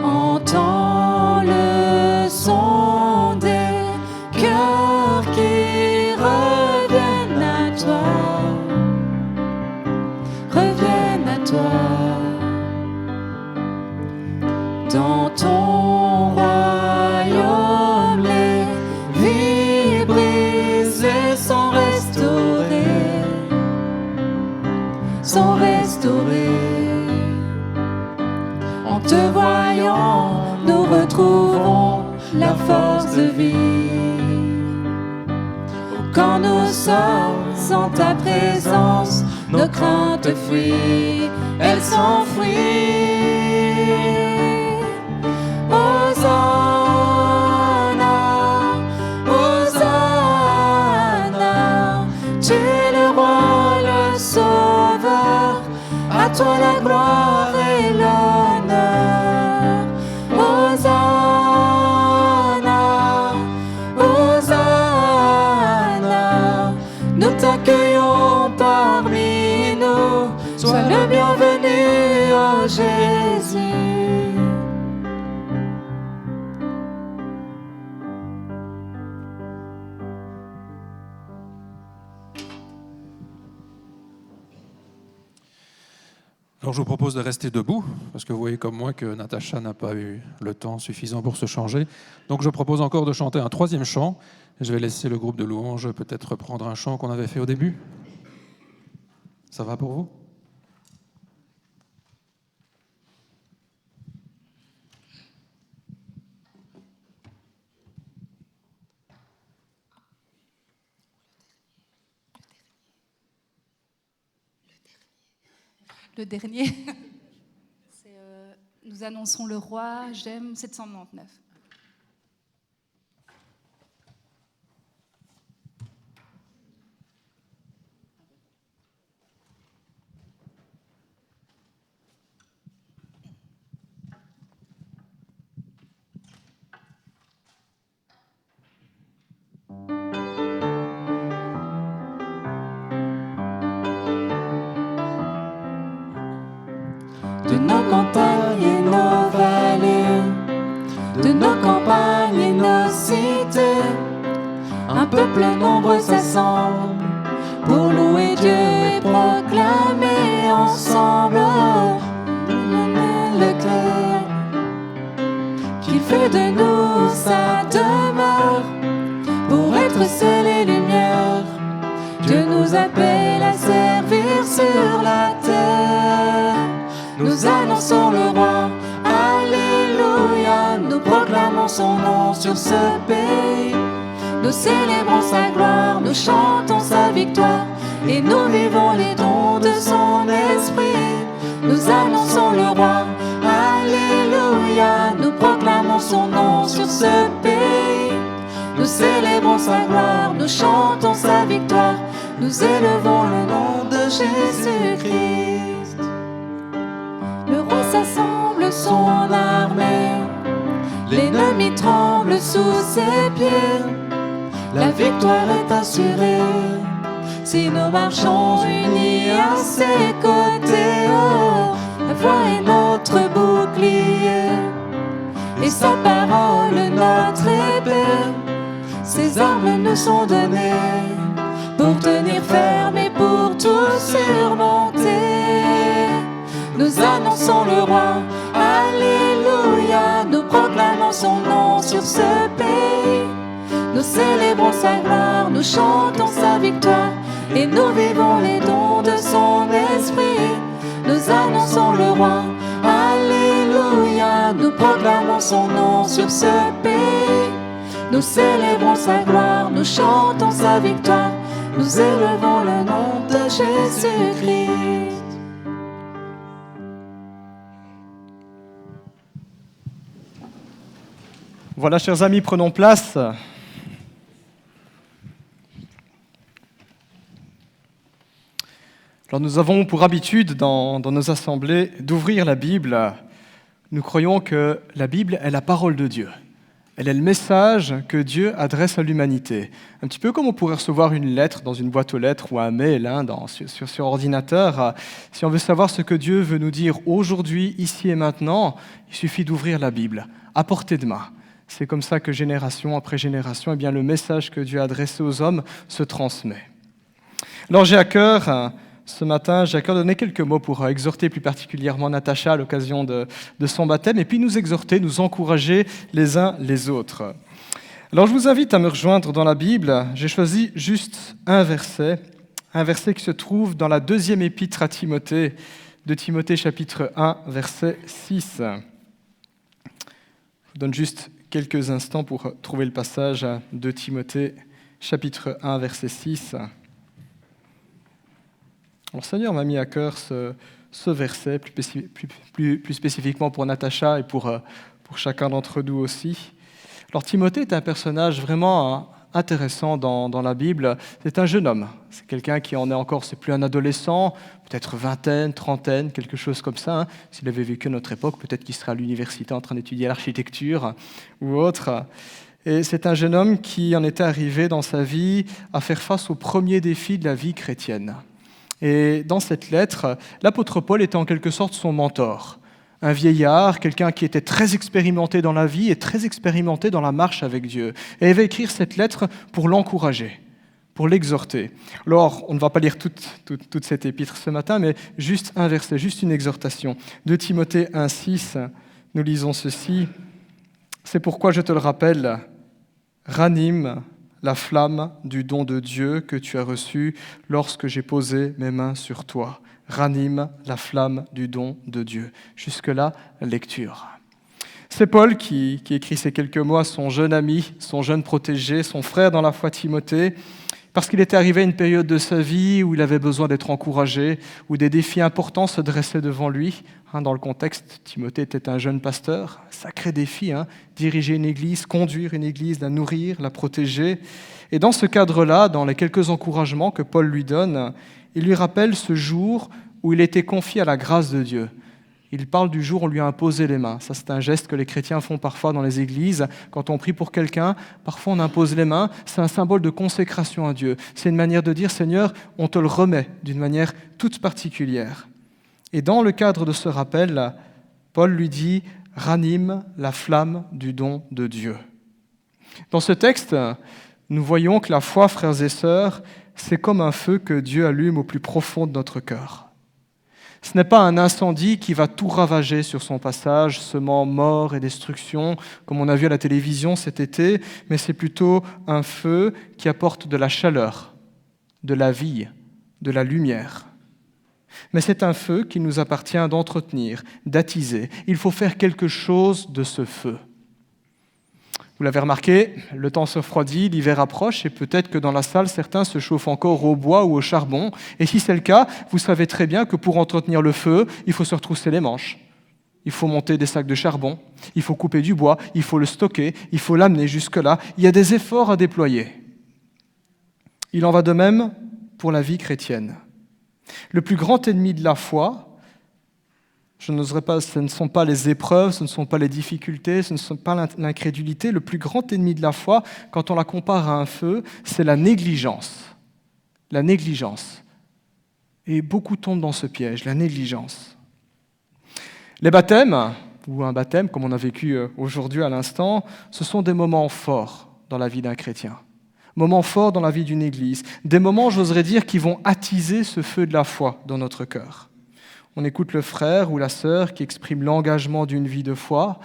Entends le son des cœurs qui reviennent à toi, reviennent à toi. Dans ton royaume, Quand nous sommes en ta présence, nos craintes fuient, elles s'enfuient. Hosanna, Hosanna, tu es le roi, le sauveur, à toi la gloire et l'honneur. Hosanna, Hosanna, nous t'accueillons parmi nous, sois le bienvenu, ô Jésus. Alors je vous propose de rester debout, parce que vous voyez comme moi que Natacha n'a pas eu le temps suffisant pour se changer. Donc je propose encore de chanter un troisième chant. Je vais laisser le groupe de louanges peut-être reprendre un chant qu'on avait fait au début. Ça va pour vous ? Le dernier, c'est Nous annonçons le roi, j'aime 799. De nos montagnes et nos vallées, de nos campagnes et nos cités, un peuple nombreux s'assemble pour louer Dieu et proclamer ensemble le clair qu'il fait de nous sa demeure pour être sel et lumière. Dieu nous appelle à servir sur la terre. Nous annonçons le roi, alléluia, nous proclamons son nom sur ce pays. Nous célébrons sa gloire, nous chantons sa victoire, et nous vivons les dons de son esprit. Nous annonçons le roi, alléluia, nous proclamons son nom sur ce pays. Nous célébrons sa gloire, nous chantons sa victoire, nous élevons le nom de Jésus-Christ. Le roi s'assemble son armée, l'ennemi tremble sous ses pieds. La victoire est assurée si nous marchons unis à ses côtés. Oh, la foi est notre bouclier et sa parole notre épée. Ses armes nous sont données pour tenir ferme et pour tout surmonter. Nous annonçons le roi, alléluia, nous proclamons son nom sur ce pays. Nous célébrons sa gloire, nous chantons sa victoire, et nous vivons les dons de son esprit. Nous annonçons le roi, alléluia, nous proclamons son nom sur ce pays. Nous célébrons sa gloire, nous chantons sa victoire, nous élevons le nom de Jésus-Christ. Voilà, chers amis, prenons place. Alors, nous avons pour habitude dans nos assemblées d'ouvrir la Bible. Nous croyons que la Bible est la parole de Dieu. Elle est le message que Dieu adresse à l'humanité. Un petit peu comme on pourrait recevoir une lettre dans une boîte aux lettres ou un mail sur ordinateur. Si on veut savoir ce que Dieu veut nous dire aujourd'hui, ici et maintenant, il suffit d'ouvrir la Bible, à portée de main. C'est comme ça que génération après génération, le message que Dieu a adressé aux hommes se transmet. Alors j'ai à cœur, ce matin, de donner quelques mots pour exhorter plus particulièrement Natacha à l'occasion de son baptême, et puis nous exhorter, nous encourager les uns les autres. Alors je vous invite à me rejoindre dans la Bible. J'ai choisi juste un verset qui se trouve dans la deuxième épître à Timothée, de Timothée chapitre 1, verset 6. Je vous donne juste quelques instants pour trouver le passage de Timothée, chapitre 1, verset 6. Alors, le Seigneur m'a mis à cœur ce verset, plus spécifiquement pour Natacha et pour chacun d'entre nous aussi. Alors Timothée est un personnage vraiment intéressant dans la Bible. C'est un jeune homme, c'est quelqu'un qui en est encore, c'est plus un adolescent, peut-être vingtaine, trentaine, quelque chose comme ça. S'il avait vécu à notre époque, peut-être qu'il serait à l'université en train d'étudier l'architecture ou autre. Et c'est un jeune homme qui en était arrivé dans sa vie à faire face au premier défi de la vie chrétienne. Et dans cette lettre, l'apôtre Paul était en quelque sorte son mentor. Un vieillard, quelqu'un qui était très expérimenté dans la vie et très expérimenté dans la marche avec Dieu. Et il va écrire cette lettre pour l'encourager, pour l'exhorter. Alors, on ne va pas lire toute cette épître ce matin, mais juste un verset, juste une exhortation. De Timothée 1,6, nous lisons ceci. « C'est pourquoi je te le rappelle, ranime la flamme du don de Dieu que tu as reçu lorsque j'ai posé mes mains sur toi. » Ranime la flamme du don de Dieu. Jusque-là, lecture. C'est Paul qui écrit ces quelques mots à son jeune ami, son jeune protégé, son frère dans la foi Timothée, parce qu'il était arrivé à une période de sa vie où il avait besoin d'être encouragé, où des défis importants se dressaient devant lui. Dans le contexte, Timothée était un jeune pasteur, sacré défi, diriger une église, conduire une église, la nourrir, la protéger. Et dans ce cadre-là, dans les quelques encouragements que Paul lui donne, il lui rappelle ce jour où il était confié à la grâce de Dieu. Il parle du jour où on lui a imposé les mains. Ça, c'est un geste que les chrétiens font parfois dans les églises. Quand on prie pour quelqu'un, parfois on impose les mains. C'est un symbole de consécration à Dieu. C'est une manière de dire, Seigneur, on te le remet d'une manière toute particulière. Et dans le cadre de ce rappel, Paul lui dit, ranime la flamme du don de Dieu. Dans ce texte, nous voyons que la foi, frères et sœurs, c'est comme un feu que Dieu allume au plus profond de notre cœur. Ce n'est pas un incendie qui va tout ravager sur son passage, semant mort et destruction, comme on a vu à la télévision cet été, mais c'est plutôt un feu qui apporte de la chaleur, de la vie, de la lumière. Mais c'est un feu qu'il nous appartient d'entretenir, d'attiser. Il faut faire quelque chose de ce feu. Vous l'avez remarqué, le temps se refroidit, l'hiver approche et peut-être que dans la salle, certains se chauffent encore au bois ou au charbon. Et si c'est le cas, vous savez très bien que pour entretenir le feu, il faut se retrousser les manches. Il faut monter des sacs de charbon, il faut couper du bois, il faut le stocker, il faut l'amener jusque-là. Il y a des efforts à déployer. Il en va de même pour la vie chrétienne. Le plus grand ennemi de la foi, ce ne sont pas les épreuves, ce ne sont pas les difficultés, ce ne sont pas l'incrédulité. Le plus grand ennemi de la foi, quand on la compare à un feu, c'est la négligence. La négligence. Et beaucoup tombent dans ce piège, la négligence. Les baptêmes, ou un baptême, comme on a vécu aujourd'hui à l'instant, ce sont des moments forts dans la vie d'un chrétien. Moments forts dans la vie d'une église. Des moments, j'oserais dire, qui vont attiser ce feu de la foi dans notre cœur. On écoute le frère ou la sœur qui exprime l'engagement d'une vie de foi.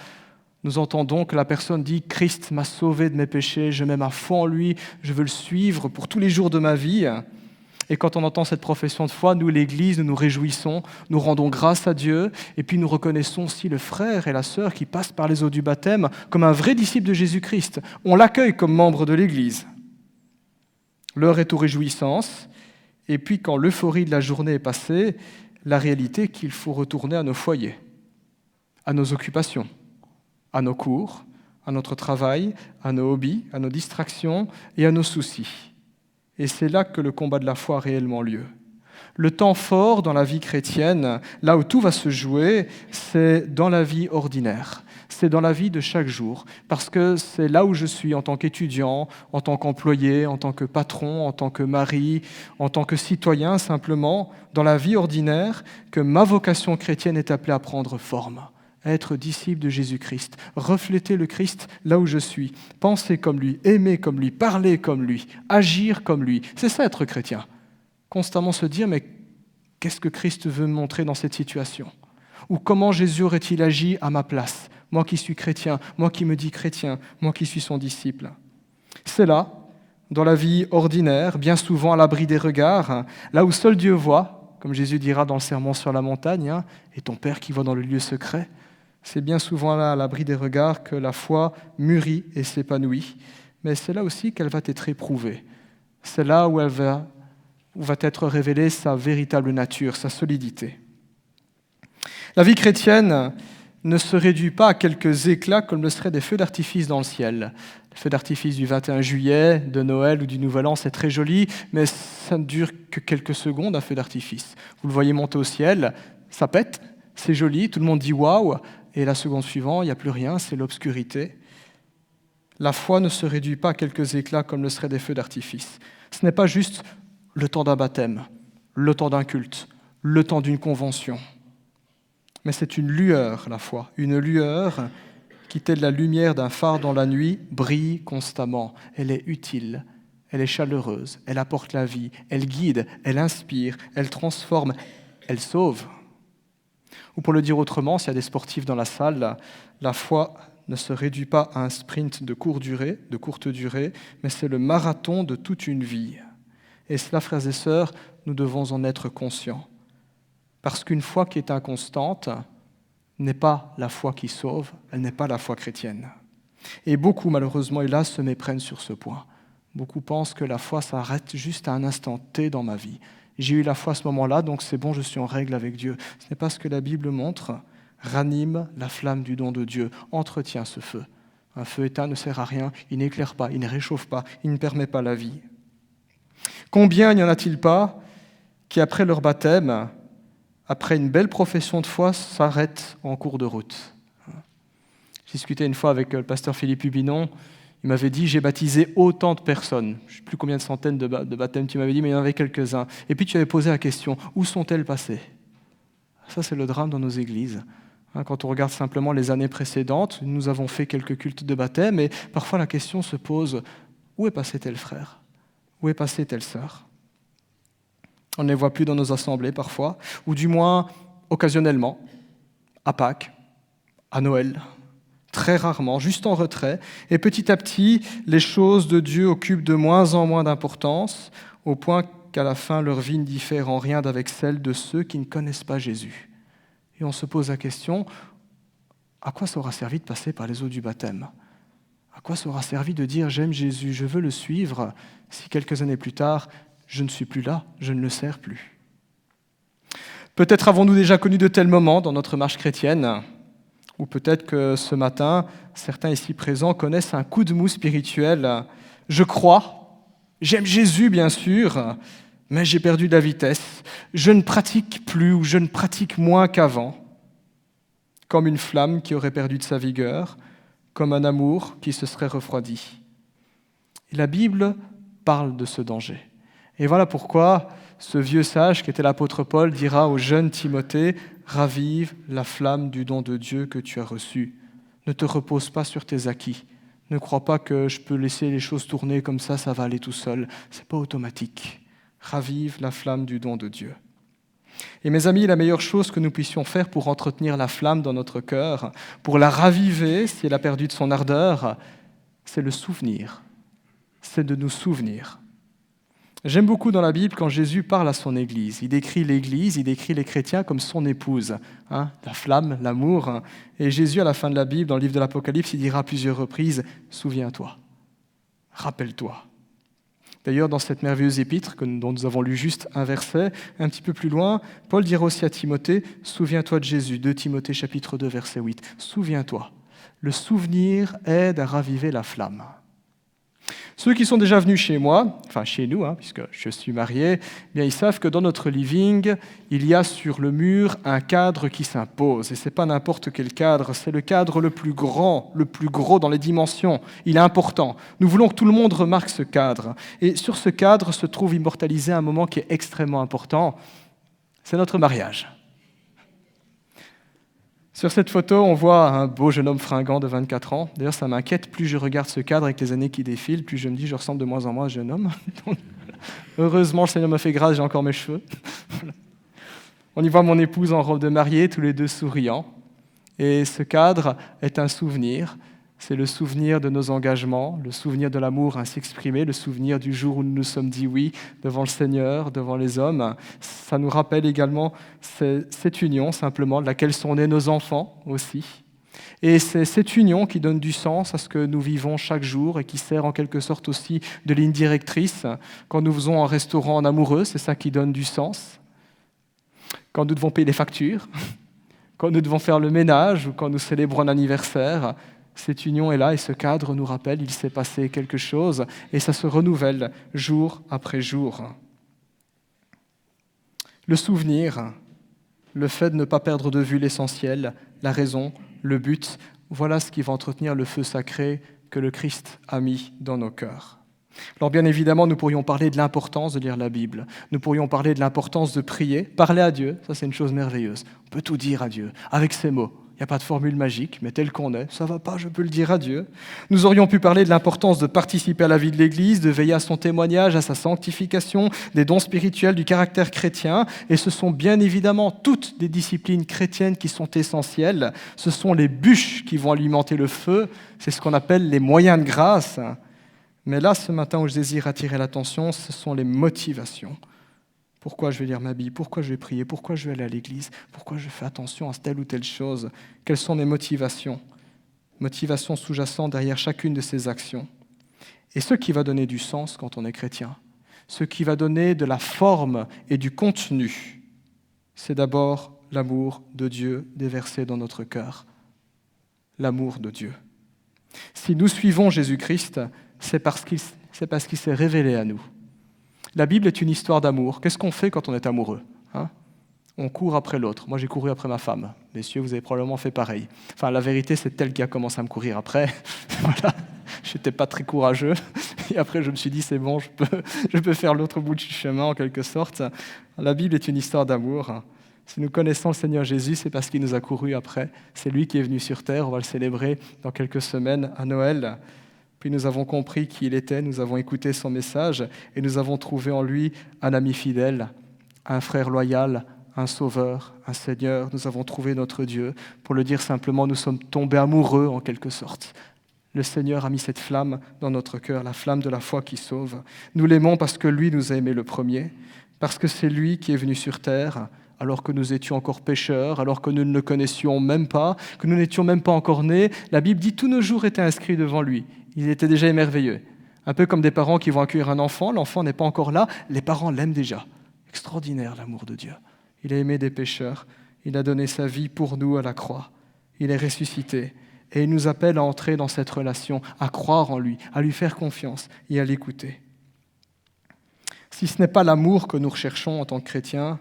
Nous entendons que la personne dit « Christ m'a sauvé de mes péchés, je mets ma foi en lui, je veux le suivre pour tous les jours de ma vie ». Et quand on entend cette profession de foi, nous, l'Église, nous nous réjouissons, nous rendons grâce à Dieu, et puis nous reconnaissons aussi le frère et la sœur qui passent par les eaux du baptême comme un vrai disciple de Jésus-Christ. On l'accueille comme membre de l'Église. L'heure est aux réjouissances, et puis quand l'euphorie de la journée est passée, la réalité est qu'il faut retourner à nos foyers, à nos occupations, à nos cours, à notre travail, à nos hobbies, à nos distractions et à nos soucis. Et c'est là que le combat de la foi a réellement lieu. Le temps fort dans la vie chrétienne, là où tout va se jouer, c'est dans la vie ordinaire. C'est dans la vie de chaque jour, parce que c'est là où je suis en tant qu'étudiant, en tant qu'employé, en tant que patron, en tant que mari, en tant que citoyen, simplement, dans la vie ordinaire, que ma vocation chrétienne est appelée à prendre forme, à être disciple de Jésus-Christ, refléter le Christ là où je suis, penser comme lui, aimer comme lui, parler comme lui, agir comme lui. C'est ça être chrétien. Constamment se dire, mais qu'est-ce que Christ veut me montrer dans cette situation ? Ou comment Jésus aurait-il agi à ma place ? Moi qui suis chrétien, moi qui me dis chrétien, moi qui suis son disciple. C'est là, dans la vie ordinaire, bien souvent à l'abri des regards, là où seul Dieu voit, comme Jésus dira dans le Sermon sur la montagne, et ton Père qui voit dans le lieu secret, c'est bien souvent là, à l'abri des regards, que la foi mûrit et s'épanouit. mais c'est là aussi qu'elle va être éprouvée. C'est là où va être révélée sa véritable nature, sa solidité. La vie chrétienne ne se réduit pas à quelques éclats comme le seraient des feux d'artifice dans le ciel. Les feux d'artifice du 21 juillet, de Noël ou du Nouvel An, c'est très joli, mais ça ne dure que quelques secondes, un feu d'artifice. Vous le voyez monter au ciel, ça pète, c'est joli, tout le monde dit « waouh », et la seconde suivante, il n'y a plus rien, c'est l'obscurité. La foi ne se réduit pas à quelques éclats comme le seraient des feux d'artifice. Ce n'est pas juste le temps d'un baptême, le temps d'un culte, le temps d'une convention. Mais c'est une lueur, la foi, une lueur qui, telle la lumière d'un phare dans la nuit, brille constamment. Elle est utile, elle est chaleureuse, elle apporte la vie, elle guide, elle inspire, elle transforme, elle sauve. Ou pour le dire autrement, s'il y a des sportifs dans la salle, la foi ne se réduit pas à un sprint de courte durée, mais c'est le marathon de toute une vie. Et cela, frères et sœurs, nous devons en être conscients. Parce qu'une foi qui est inconstante n'est pas la foi qui sauve, elle n'est pas la foi chrétienne. Et beaucoup, malheureusement, hélas, se méprennent sur ce point. Beaucoup pensent que la foi s'arrête juste à un instant T dans ma vie. J'ai eu la foi à ce moment-là, donc c'est bon, je suis en règle avec Dieu. Ce n'est pas ce que la Bible montre. Ranime la flamme du don de Dieu, entretiens ce feu. Un feu éteint ne sert à rien, il n'éclaire pas, il ne réchauffe pas, il ne permet pas la vie. Combien n'y en a-t-il pas qui, après leur baptême, après une belle profession de foi, s'arrêtent en cours de route? J'ai discuté une fois avec le pasteur Philippe Hubinon. Il m'avait dit, j'ai baptisé autant de personnes. Je ne sais plus combien de centaines de baptêmes tu m'avais dit, mais il y en avait quelques-uns. Et puis tu avais posé la question, où sont-elles passées? Ça, c'est le drame dans nos églises. Quand on regarde simplement les années précédentes, nous avons fait quelques cultes de baptême, et parfois la question se pose, où est passé tel frère? Où est passée telle sœur? On ne les voit plus dans nos assemblées parfois, ou du moins occasionnellement, à Pâques, à Noël, très rarement, juste en retrait. Et petit à petit, les choses de Dieu occupent de moins en moins d'importance, au point qu'à la fin, leur vie ne diffère en rien d'avec celle de ceux qui ne connaissent pas Jésus. Et on se pose la question, à quoi ça aura servi de passer par les eaux du baptême? À quoi ça aura servi de dire « j'aime Jésus, je veux le suivre » si quelques années plus tard, je ne suis plus là, je ne le sers plus? Peut-être avons-nous déjà connu de tels moments dans notre marche chrétienne, ou peut-être que ce matin, certains ici présents connaissent un coup de mou spirituel. Je crois, j'aime Jésus bien sûr, mais j'ai perdu de la vitesse. Je ne pratique plus ou je ne pratique moins qu'avant. Comme une flamme qui aurait perdu de sa vigueur, comme un amour qui se serait refroidi. Et la Bible parle de ce danger. Et voilà pourquoi ce vieux sage qui était l'apôtre Paul dira au jeune Timothée « Ravive la flamme du don de Dieu que tu as reçu. Ne te repose pas sur tes acquis. Ne crois pas que je peux laisser les choses tourner comme ça va aller tout seul. Ce n'est pas automatique. Ravive la flamme du don de Dieu. » Et mes amis, la meilleure chose que nous puissions faire pour entretenir la flamme dans notre cœur, pour la raviver si elle a perdu de son ardeur, c'est le souvenir. C'est de nous souvenir. J'aime beaucoup dans la Bible quand Jésus parle à son Église. Il décrit l'Église, il décrit les chrétiens comme son épouse. La flamme, l'amour. Et Jésus, à la fin de la Bible, dans le livre de l'Apocalypse, il dira à plusieurs reprises « Souviens-toi, rappelle-toi ». D'ailleurs, dans cette merveilleuse épître dont nous avons lu juste un verset, un petit peu plus loin, Paul dira aussi à Timothée « Souviens-toi de Jésus », 2 Timothée chapitre 2, verset 8. Souviens-toi. Le souvenir aide à raviver la flamme. Ceux qui sont déjà venus chez moi, enfin chez nous, puisque je suis marié, bien ils savent que dans notre living, il y a sur le mur un cadre qui s'impose. Et ce n'est pas n'importe quel cadre, c'est le cadre le plus grand, le plus gros dans les dimensions. Il est important. Nous voulons que tout le monde remarque ce cadre. Et sur ce cadre se trouve immortalisé un moment qui est extrêmement important. C'est notre mariage. Sur cette photo, on voit un beau jeune homme fringant de 24 ans. D'ailleurs, ça m'inquiète. Plus je regarde ce cadre avec les années qui défilent, plus je me dis je ressemble de moins en moins à ce jeune homme. Donc, heureusement, le Seigneur me fait grâce, j'ai encore mes cheveux. On y voit mon épouse en robe de mariée, tous les deux souriants. Et ce cadre est un souvenir. C'est le souvenir de nos engagements, le souvenir de l'amour ainsi exprimé, le souvenir du jour où nous nous sommes dit oui devant le Seigneur, devant les hommes. Ça nous rappelle également cette union, simplement, de laquelle sont nés nos enfants aussi. Et c'est cette union qui donne du sens à ce que nous vivons chaque jour et qui sert en quelque sorte aussi de ligne directrice. Quand nous faisons un restaurant en amoureux, c'est ça qui donne du sens. Quand nous devons payer les factures, quand nous devons faire le ménage ou quand nous célébrons un anniversaire, cette union est là et ce cadre nous rappelle qu'il s'est passé quelque chose et ça se renouvelle jour après jour. Le souvenir, le fait de ne pas perdre de vue l'essentiel, la raison, le but, voilà ce qui va entretenir le feu sacré que le Christ a mis dans nos cœurs. Alors bien évidemment, nous pourrions parler de l'importance de lire la Bible, nous pourrions parler de l'importance de prier, parler à Dieu, ça c'est une chose merveilleuse. On peut tout dire à Dieu, avec ses mots. Il n'y a pas de formule magique, mais tel qu'on est, ça ne va pas, je peux le dire à Dieu. Nous aurions pu parler de l'importance de participer à la vie de l'Église, de veiller à son témoignage, à sa sanctification, des dons spirituels, du caractère chrétien. Et ce sont bien évidemment toutes des disciplines chrétiennes qui sont essentielles. Ce sont les bûches qui vont alimenter le feu. C'est ce qu'on appelle les moyens de grâce. Mais là, ce matin où je désire attirer l'attention, ce sont les motivations. Pourquoi je vais lire ma Bible? Pourquoi je vais prier? Pourquoi je vais aller à l'église? Pourquoi je fais attention à telle ou telle chose? Quelles sont mes motivations? Motivations sous-jacentes derrière chacune de ces actions. Et ce qui va donner du sens quand on est chrétien, ce qui va donner de la forme et du contenu, c'est d'abord l'amour de Dieu déversé dans notre cœur. L'amour de Dieu. Si nous suivons Jésus-Christ, c'est parce qu'il s'est révélé à nous. La Bible est une histoire d'amour. Qu'est-ce qu'on fait quand on est amoureux? On court après l'autre. Moi, j'ai couru après ma femme. Messieurs, vous avez probablement fait pareil. Enfin, la vérité, c'est elle qui a commencé à me courir après. Voilà. Je n'étais pas très courageux. Et après, je me suis dit, c'est bon, je peux faire l'autre bout du chemin, en quelque sorte. La Bible est une histoire d'amour. Si nous connaissons le Seigneur Jésus, c'est parce qu'il nous a couru après. C'est lui qui est venu sur terre. On va le célébrer dans quelques semaines à Noël. Puis nous avons compris qui il était, nous avons écouté son message et nous avons trouvé en lui un ami fidèle, un frère loyal, un sauveur, un Seigneur. Nous avons trouvé notre Dieu. Pour le dire simplement, nous sommes tombés amoureux en quelque sorte. Le Seigneur a mis cette flamme dans notre cœur, la flamme de la foi qui sauve. Nous l'aimons parce que lui nous a aimés le premier, parce que c'est lui qui est venu sur terre alors que nous étions encore pécheurs, alors que nous ne le connaissions même pas, que nous n'étions même pas encore nés. La Bible dit tous nos jours étaient inscrits devant lui. Il était déjà émerveilleux. Un peu comme des parents qui vont accueillir un enfant, l'enfant n'est pas encore là, les parents l'aiment déjà. Extraordinaire l'amour de Dieu. Il a aimé des pécheurs, il a donné sa vie pour nous à la croix. Il est ressuscité et il nous appelle à entrer dans cette relation, à croire en lui, à lui faire confiance et à l'écouter. Si ce n'est pas l'amour que nous recherchons en tant que chrétiens,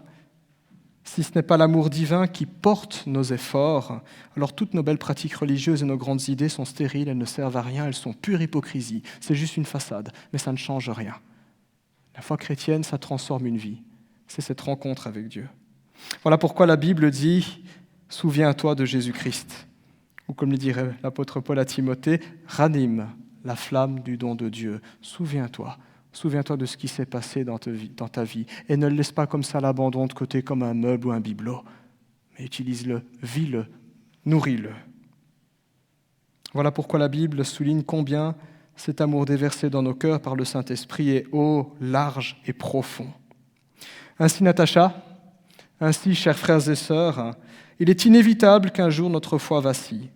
si ce n'est pas l'amour divin qui porte nos efforts, alors toutes nos belles pratiques religieuses et nos grandes idées sont stériles, elles ne servent à rien, elles sont pure hypocrisie. C'est juste une façade, mais ça ne change rien. La foi chrétienne, ça transforme une vie. C'est cette rencontre avec Dieu. Voilà pourquoi la Bible dit « Souviens-toi de Jésus-Christ ». Ou comme le dirait l'apôtre Paul à Timothée, « Ranime la flamme du don de Dieu ». Souviens-toi. Souviens-toi de ce qui s'est passé dans ta vie et ne le laisse pas comme ça à l'abandon de côté comme un meuble ou un bibelot, mais utilise-le, vis-le, nourris-le. Voilà pourquoi la Bible souligne combien cet amour déversé dans nos cœurs par le Saint-Esprit est haut, large et profond. Ainsi, Natacha, ainsi, chers frères et sœurs, il est inévitable qu'un jour notre foi vacille.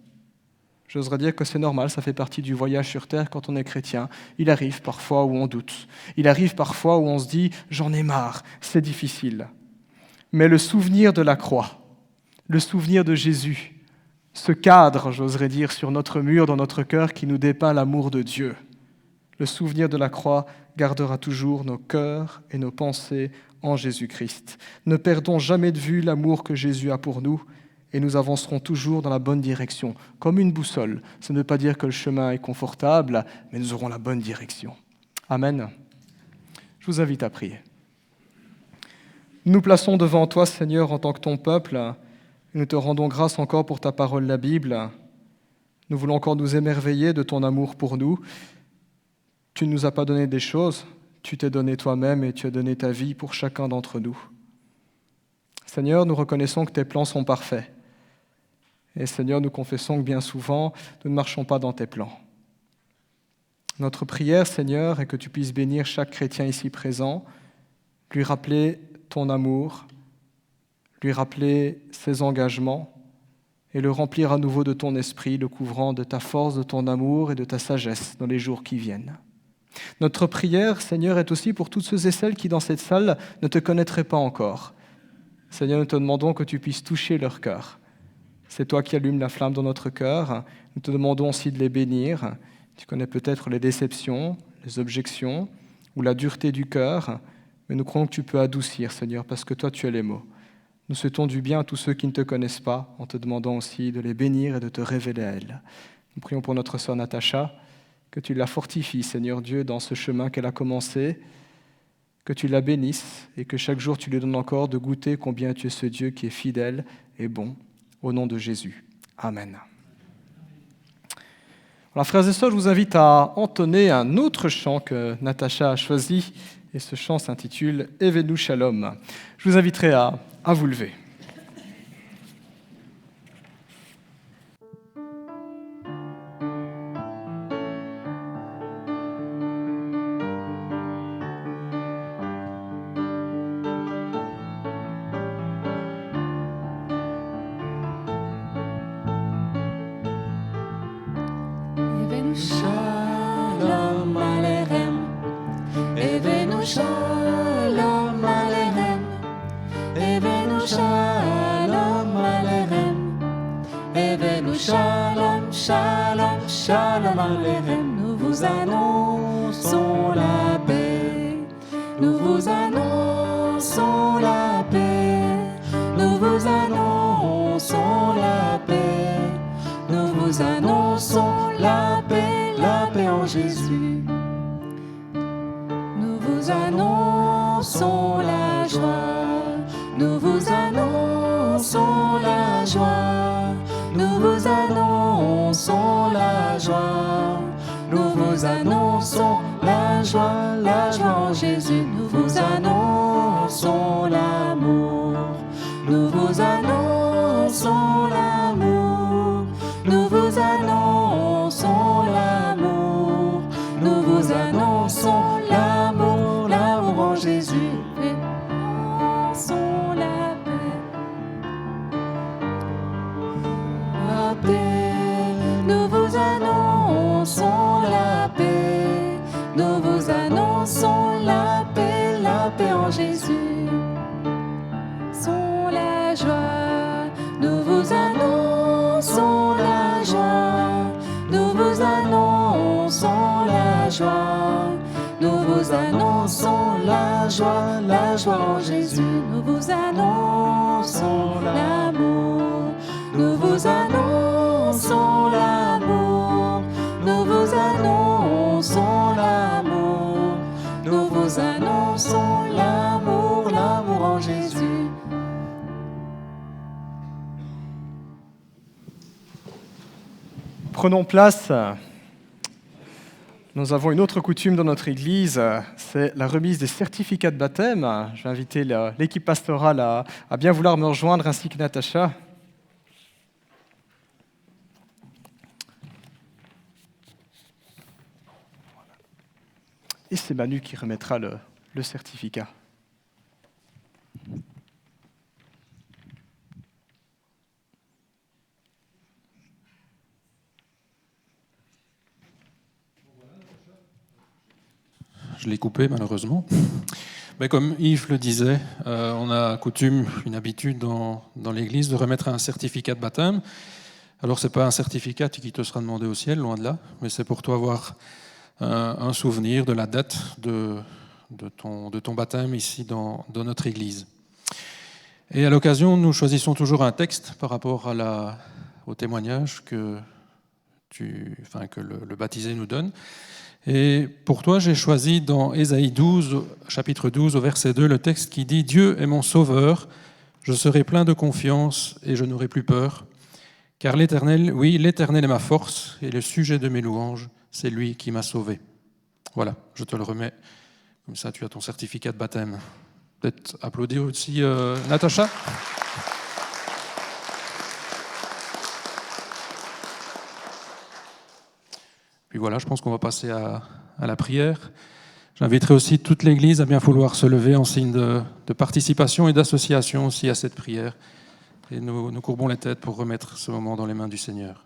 J'oserais dire que c'est normal, ça fait partie du voyage sur terre quand on est chrétien. Il arrive parfois où on doute. Il arrive parfois où on se dit « j'en ai marre, c'est difficile ». Mais le souvenir de la croix, le souvenir de Jésus, ce cadre, j'oserais dire, sur notre mur, dans notre cœur, qui nous dépeint l'amour de Dieu, le souvenir de la croix gardera toujours nos cœurs et nos pensées en Jésus-Christ. Ne perdons jamais de vue l'amour que Jésus a pour nous, et nous avancerons toujours dans la bonne direction, comme une boussole. Ça ne veut pas dire que le chemin est confortable, mais nous aurons la bonne direction. Amen. Je vous invite à prier. Nous nous plaçons devant toi, Seigneur, en tant que ton peuple. Nous te rendons grâce encore pour ta parole, la Bible. Nous voulons encore nous émerveiller de ton amour pour nous. Tu ne nous as pas donné des choses, tu t'es donné toi-même et tu as donné ta vie pour chacun d'entre nous. Seigneur, nous reconnaissons que tes plans sont parfaits. Et Seigneur, nous confessons que bien souvent, nous ne marchons pas dans tes plans. Notre prière, Seigneur, est que tu puisses bénir chaque chrétien ici présent, lui rappeler ton amour, lui rappeler ses engagements, et le remplir à nouveau de ton esprit, le couvrant de ta force, de ton amour et de ta sagesse dans les jours qui viennent. Notre prière, Seigneur, est aussi pour toutes ceux et celles qui, dans cette salle, ne te connaîtraient pas encore. Seigneur, nous te demandons que tu puisses toucher leur cœur. C'est toi qui allumes la flamme dans notre cœur. Nous te demandons aussi de les bénir. Tu connais peut-être les déceptions, les objections ou la dureté du cœur, mais nous croyons que tu peux adoucir, Seigneur, parce que toi, tu as les mots. Nous souhaitons du bien à tous ceux qui ne te connaissent pas, en te demandant aussi de les bénir et de te révéler à elles. Nous prions pour notre sœur Natacha, que tu la fortifies, Seigneur Dieu, dans ce chemin qu'elle a commencé, que tu la bénisses et que chaque jour tu lui donnes encore de goûter combien tu es ce Dieu qui est fidèle et bon, au nom de Jésus. Amen. Alors, frères et sœurs, je vous invite à entonner un autre chant que Natacha a choisi, et ce chant s'intitule « Evenu Shalom ». Je vous inviterai à vous lever. Shalom Aleichem, Evenu Shalom Aleichem, Evenu Shalom Aleichem, Evenu Shalom, Shalom, Shalom Aleichem. Nous vous annonçons la paix, nous vous annonçons la paix, nous vous annonçons la paix, nous vous annonçons la paix en Jésus. Nous vous annonçons la joie, nous vous annonçons la joie, nous vous annonçons la joie, nous vous annonçons la joie en Jésus. Nous vous annonçons l'amour, nous vous annonçons l'amour, nous vous annonçons l'amour, nous vous annonçons l'amour, l'amour en Jésus. Annonçons la paix, nous vous annonçons la paix, nous vous annonçons la paix en Jésus. Sans la joie, nous vous annonçons la joie, nous vous annonçons la joie, nous vous annonçons la joie en Jésus. Nous vous annonçons l'amour, nous vous annonçons l'amour, nous vous annonçons l'amour, nous vous annonçons l'amour, l'amour en Jésus. Prenons place. Nous avons une autre coutume dans notre Église, c'est la remise des certificats de baptême. Je vais inviter l'équipe pastorale à bien vouloir me rejoindre, ainsi que Natacha. Et c'est Manu qui remettra le certificat. Je l'ai coupé malheureusement. Mais comme Yves le disait, on a coutume, une habitude dans l'Église de remettre un certificat de baptême. Alors ce n'est pas un certificat qui te sera demandé au ciel, loin de là, mais c'est pour toi avoir un souvenir de la date de ton baptême ici dans notre Église. Et à l'occasion, nous choisissons toujours un texte par rapport au témoignage que le baptisé nous donne. Et pour toi, j'ai choisi dans Ésaïe 12, chapitre 12, au verset 2, le texte qui dit « Dieu est mon sauveur, je serai plein de confiance et je n'aurai plus peur, car l'Éternel, oui, l'Éternel est ma force et le sujet de mes louanges, c'est lui qui m'a sauvé. » Voilà, je te le remets. Comme ça, tu as ton certificat de baptême. Peut-être applaudir aussi Natacha. Puis voilà, je pense qu'on va passer à la prière. J'inviterai aussi toute l'Église à bien vouloir se lever en signe de participation et d'association aussi à cette prière Et nous courbons les têtes pour remettre ce moment dans les mains du Seigneur.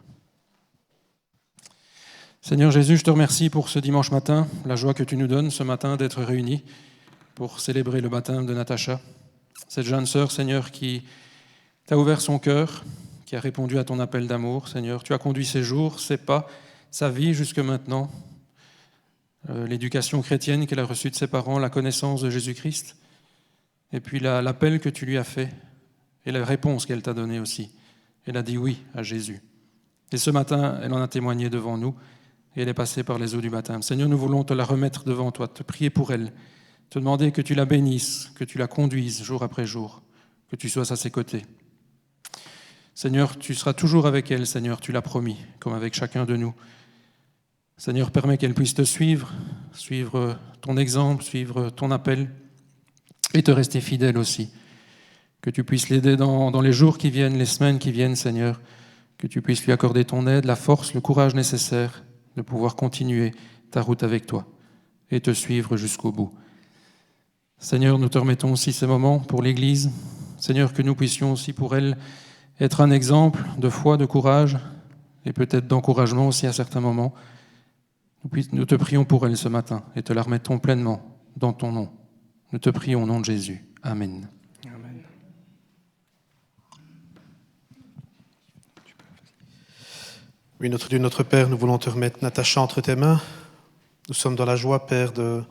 Seigneur Jésus, je te remercie pour ce dimanche matin, la joie que tu nous donnes ce matin d'être réunis pour célébrer le baptême de Natacha, cette jeune sœur, Seigneur, qui t'a ouvert son cœur, qui a répondu à ton appel d'amour, Seigneur. Tu as conduit ses jours, ses pas, sa vie jusque maintenant, l'éducation chrétienne qu'elle a reçue de ses parents, la connaissance de Jésus-Christ, et puis l'appel que tu lui as fait, et la réponse qu'elle t'a donnée aussi. Elle a dit oui à Jésus. Et ce matin, elle en a témoigné devant nous, et elle est passée par les eaux du baptême. Seigneur, nous voulons te la remettre devant toi, te prier pour elle, te demander que tu la bénisses, que tu la conduises jour après jour, que tu sois à ses côtés. Seigneur, tu seras toujours avec elle, Seigneur, tu l'as promis, comme avec chacun de nous. Seigneur, permets qu'elle puisse te suivre ton exemple, suivre ton appel, et te rester fidèle aussi. Que tu puisses l'aider dans les jours qui viennent, les semaines qui viennent, Seigneur, que tu puisses lui accorder ton aide, la force, le courage nécessaire de pouvoir continuer ta route avec toi et te suivre jusqu'au bout. Seigneur, nous te remettons aussi ces moments pour l'Église. Seigneur, que nous puissions aussi pour elle être un exemple de foi, de courage et peut-être d'encouragement aussi à certains moments. Nous te prions pour elle ce matin et te la remettons pleinement dans ton nom. Nous te prions au nom de Jésus. Amen. Amen. Oui, notre Dieu, notre Père, nous voulons te remettre Natacha entre tes mains. Nous sommes dans la joie, Père, de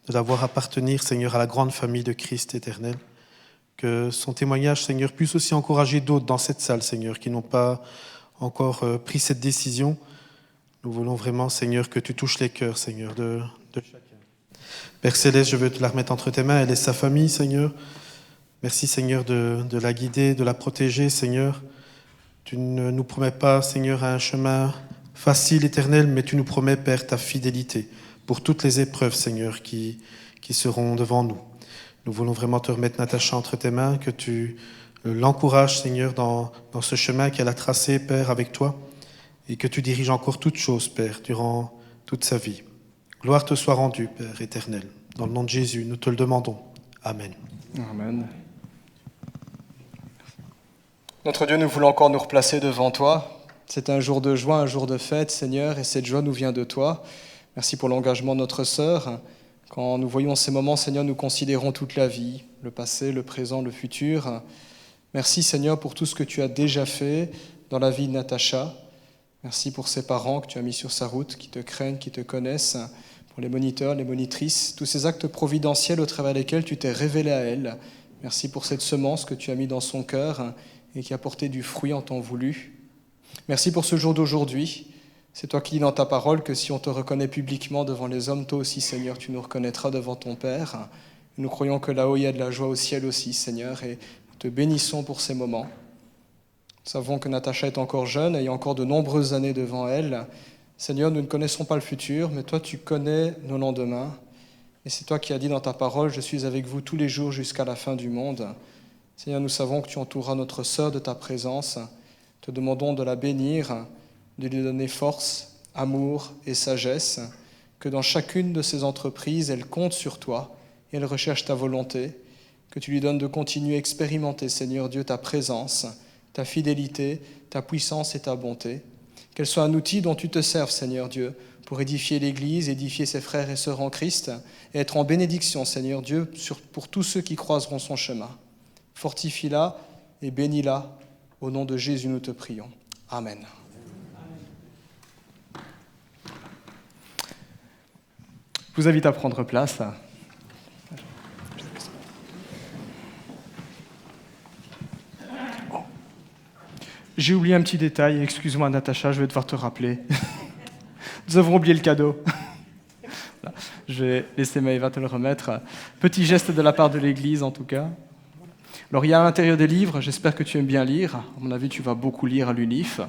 la voir appartenir, Seigneur, à la grande famille de Christ éternel. Que son témoignage, Seigneur, puisse aussi encourager d'autres dans cette salle, Seigneur, qui n'ont pas encore pris cette décision. Nous voulons vraiment, Seigneur, que tu touches les cœurs, Seigneur, de chacun. Père Céleste, je veux te la remettre entre tes mains, elle et sa famille, Seigneur. Merci, Seigneur, de la guider, de la protéger, Seigneur. Tu ne nous promets pas, Seigneur, un chemin facile, éternel, mais tu nous promets, Père, ta fidélité pour toutes les épreuves, Seigneur, qui seront devant nous. Nous voulons vraiment te remettre Natacha entre tes mains, que tu l'encourages, Seigneur, dans ce chemin qu'elle a tracé, Père, avec toi, et que tu diriges encore toutes choses, Père, durant toute sa vie. Gloire te soit rendue, Père éternel. Dans le nom de Jésus, nous te le demandons. Amen. Amen. Notre Dieu, nous voulons encore nous replacer devant toi. C'est un jour de joie, un jour de fête, Seigneur, et cette joie nous vient de toi. Merci pour l'engagement de notre sœur. Quand nous voyons ces moments, Seigneur, nous considérons toute la vie, le passé, le présent, le futur. Merci, Seigneur, pour tout ce que tu as déjà fait dans la vie de Natacha. Merci pour ses parents que tu as mis sur sa route, qui te craignent, qui te connaissent, pour les moniteurs, les monitrices, tous ces actes providentiels au travers desquels tu t'es révélé à elle. Merci pour cette semence que tu as mis dans son cœur et qui a porté du fruit en temps voulu. Merci pour ce jour d'aujourd'hui. C'est toi qui dis dans ta parole que si on te reconnaît publiquement devant les hommes, toi aussi, Seigneur, tu nous reconnaîtras devant ton Père. Nous croyons que là-haut, il y a de la joie au ciel aussi, Seigneur, et nous te bénissons pour ces moments. Nous savons que Natacha est encore jeune et il y a encore de nombreuses années devant elle. Seigneur, nous ne connaissons pas le futur, mais toi, tu connais nos lendemains. Et c'est toi qui as dit dans ta parole, je suis avec vous tous les jours jusqu'à la fin du monde. Seigneur, nous savons que tu entoureras notre sœur de ta présence. Te demandons de la bénir, de lui donner force, amour et sagesse, que dans chacune de ses entreprises, elle compte sur toi et elle recherche ta volonté, que tu lui donnes de continuer à expérimenter, Seigneur Dieu, ta présence, ta fidélité, ta puissance et ta bonté. Qu'elle soit un outil dont tu te serves, Seigneur Dieu, pour édifier l'Église, édifier ses frères et sœurs en Christ, et être en bénédiction, Seigneur Dieu, pour tous ceux qui croiseront son chemin. Fortifie-la et bénis-la. Au nom de Jésus, nous te prions. Amen. Je vous invite à prendre place. J'ai oublié un petit détail, excuse-moi Natacha, je vais devoir te rappeler. Nous avons oublié le cadeau. Voilà. Je vais laisser Maëva te le remettre. Petit geste de la part de l'Église en tout cas. Alors il y a à l'intérieur des livres, j'espère que tu aimes bien lire. À mon avis, tu vas beaucoup lire à l'UNIF.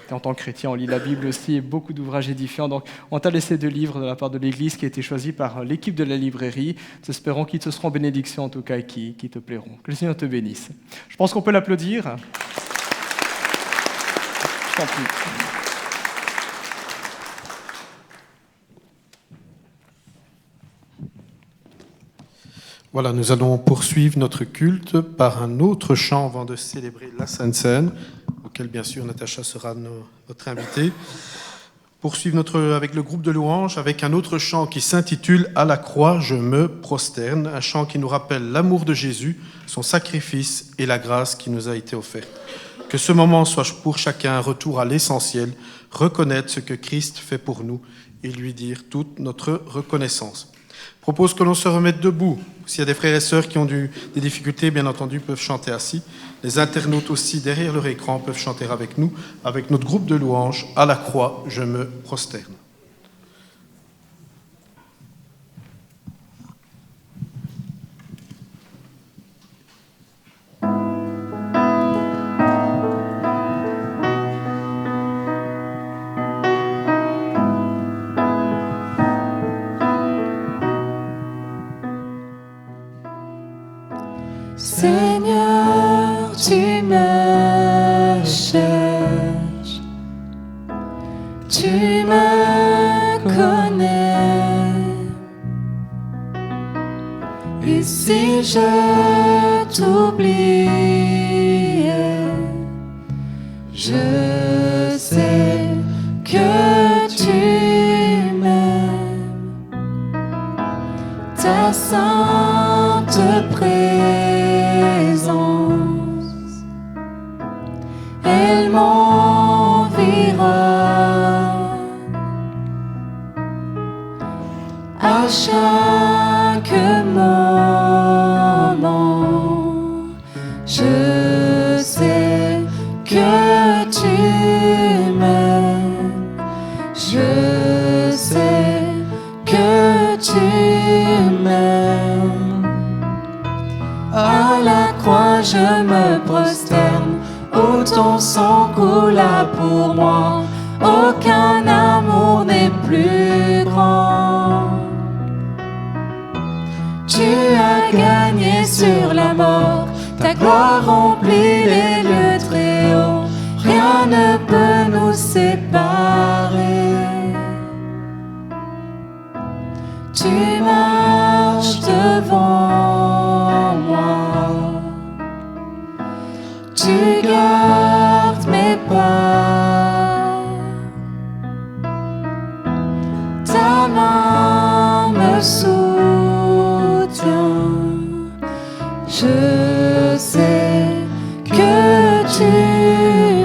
Et en tant que chrétien, on lit la Bible aussi et beaucoup d'ouvrages édifiants. Donc on t'a laissé 2 livres de la part de l'Église qui ont été choisis par l'équipe de la librairie. Nous espérons qu'ils te seront bénédiction en tout cas et qui te plairont. Que le Seigneur te bénisse. Je pense qu'on peut l'applaudir. Je t'en prie. Voilà, nous allons poursuivre notre culte par un autre chant avant de célébrer la Sainte Seine, auquel bien sûr Natacha sera notre invitée. Poursuivre avec le groupe de louanges avec un autre chant qui s'intitule « À la croix, je me prosterne », un chant qui nous rappelle l'amour de Jésus, son sacrifice et la grâce qui nous a été offerte. Que ce moment soit pour chacun un retour à l'essentiel, reconnaître ce que Christ fait pour nous et lui dire toute notre reconnaissance. Je propose que l'on se remette debout. S'il y a des frères et sœurs qui ont des difficultés, bien entendu, peuvent chanter assis. Les internautes aussi, derrière leur écran, peuvent chanter avec nous, avec notre groupe de louanges. À la croix, je me prosterne. Seigneur, tu me cherches, tu me connais, et si je t'oubliais, je sais que tu m'aimes, ta sainte présence, elle m'environne à chaque moment. Je sais que tu m'aimes, je sais que tu m'aimes. À la croix je me prosterne, où ton sang coula pour moi. Aucun amour n'est plus grand. Tu as gagné sur la mort, ta gloire remplit les lieux très hauts. Rien ne peut nous séparer. Tu marches devant moi, tu gardes mes pas, ta main me soutient. Je sais que tu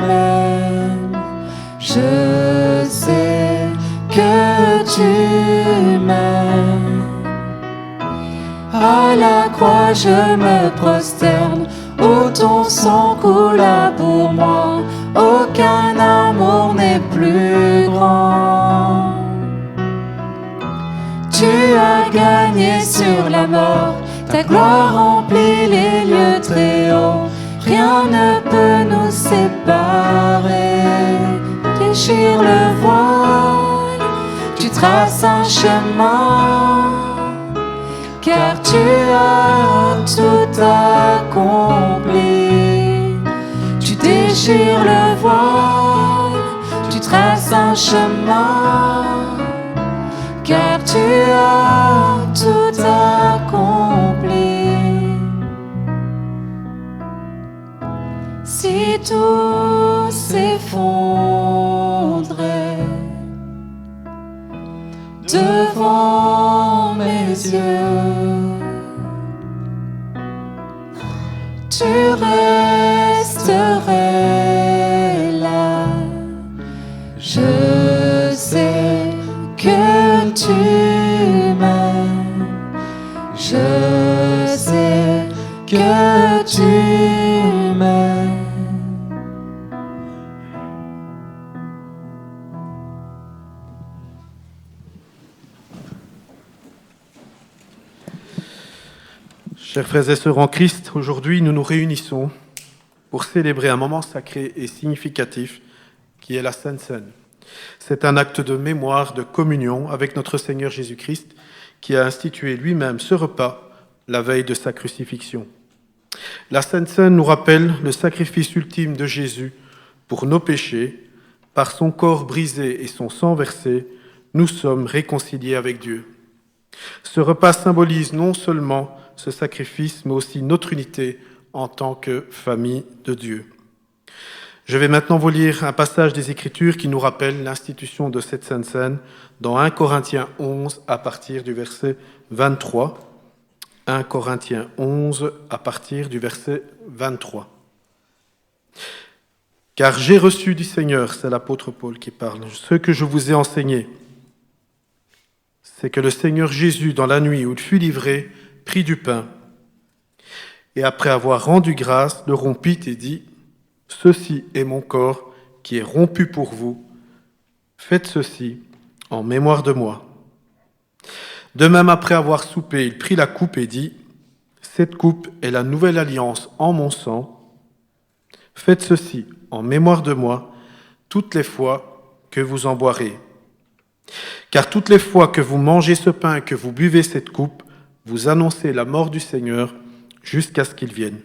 m'aimes, je sais que tu m'aimes. À la croix je me prosterne, où ton sang coula pour moi. Aucun amour n'est plus grand. Tu as gagné sur la mort, ta gloire remplit les lieux très hauts. Rien ne peut nous séparer. Déchire le voile, tu traces un chemin, car tu as tout accompli. Tu déchires le voile, tu traces un chemin, car tu as tout accompli. Si tout s'effondrait devant mes yeux, tu resterais là. Je sais que tu m'aimes, je sais que tu m'aimes. Chers frères et sœurs en Christ, aujourd'hui nous nous réunissons pour célébrer un moment sacré et significatif qui est la Sainte Seine. C'est un acte de mémoire, de communion avec notre Seigneur Jésus-Christ qui a institué lui-même ce repas la veille de sa crucifixion. La Sainte Seine nous rappelle le sacrifice ultime de Jésus pour nos péchés. Par son corps brisé et son sang versé, nous sommes réconciliés avec Dieu. Ce repas symbolise non seulement ce sacrifice, mais aussi notre unité en tant que famille de Dieu. Je vais maintenant vous lire un passage des Écritures qui nous rappelle l'institution de cette Sainte Seine dans 1 Corinthiens 11 à partir du verset 23. 1 Corinthiens 11 à partir du verset 23. « Car j'ai reçu du Seigneur, c'est l'apôtre Paul qui parle, ce que je vous ai enseigné, c'est que le Seigneur Jésus, dans la nuit où il fut livré, prit du pain, et après avoir rendu grâce, le rompit et dit, « Ceci est mon corps qui est rompu pour vous. Faites ceci en mémoire de moi. » De même, après avoir soupé, il prit la coupe et dit, « Cette coupe est la nouvelle alliance en mon sang. Faites ceci en mémoire de moi toutes les fois que vous en boirez. Car toutes les fois que vous mangez ce pain et que vous buvez cette coupe, vous annoncez la mort du Seigneur jusqu'à ce qu'il vienne.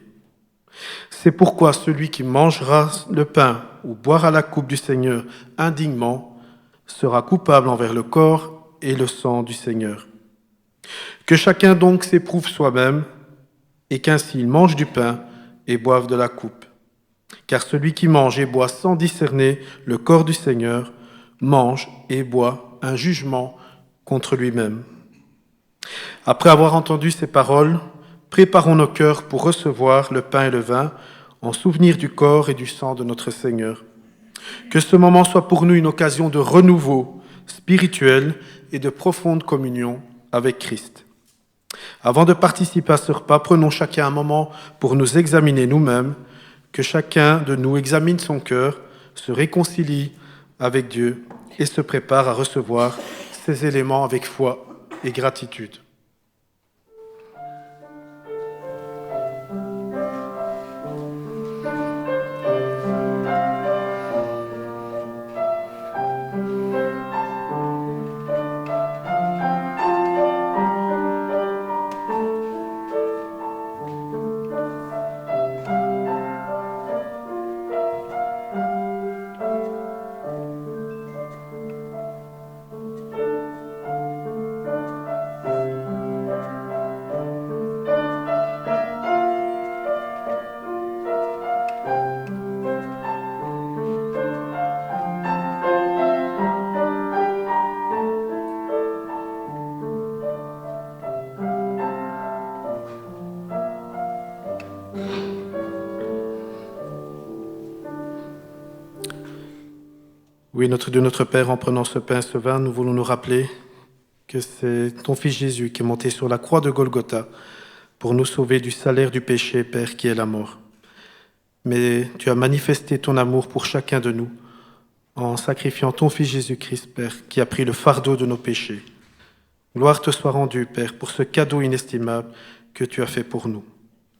C'est pourquoi celui qui mangera le pain ou boira la coupe du Seigneur indignement sera coupable envers le corps et le sang du Seigneur. Que chacun donc s'éprouve soi-même, et qu'ainsi il mange du pain et boive de la coupe. Car celui qui mange et boit sans discerner le corps du Seigneur mange et boit un jugement contre lui-même. » Après avoir entendu ces paroles, préparons nos cœurs pour recevoir le pain et le vin en souvenir du corps et du sang de notre Seigneur. Que ce moment soit pour nous une occasion de renouveau spirituel et de profonde communion avec Christ. Avant de participer à ce repas, prenons chacun un moment pour nous examiner nous-mêmes, que chacun de nous examine son cœur, se réconcilie avec Dieu et se prépare à recevoir ces éléments avec foi et gratitude. Oui, notre Dieu, notre Père, en prenant ce pain et ce vin, nous voulons nous rappeler que c'est ton Fils Jésus qui est monté sur la croix de Golgotha pour nous sauver du salaire du péché, Père, qui est la mort. Mais tu as manifesté ton amour pour chacun de nous en sacrifiant ton Fils Jésus-Christ, Père, qui a pris le fardeau de nos péchés. Gloire te soit rendue, Père, pour ce cadeau inestimable que tu as fait pour nous.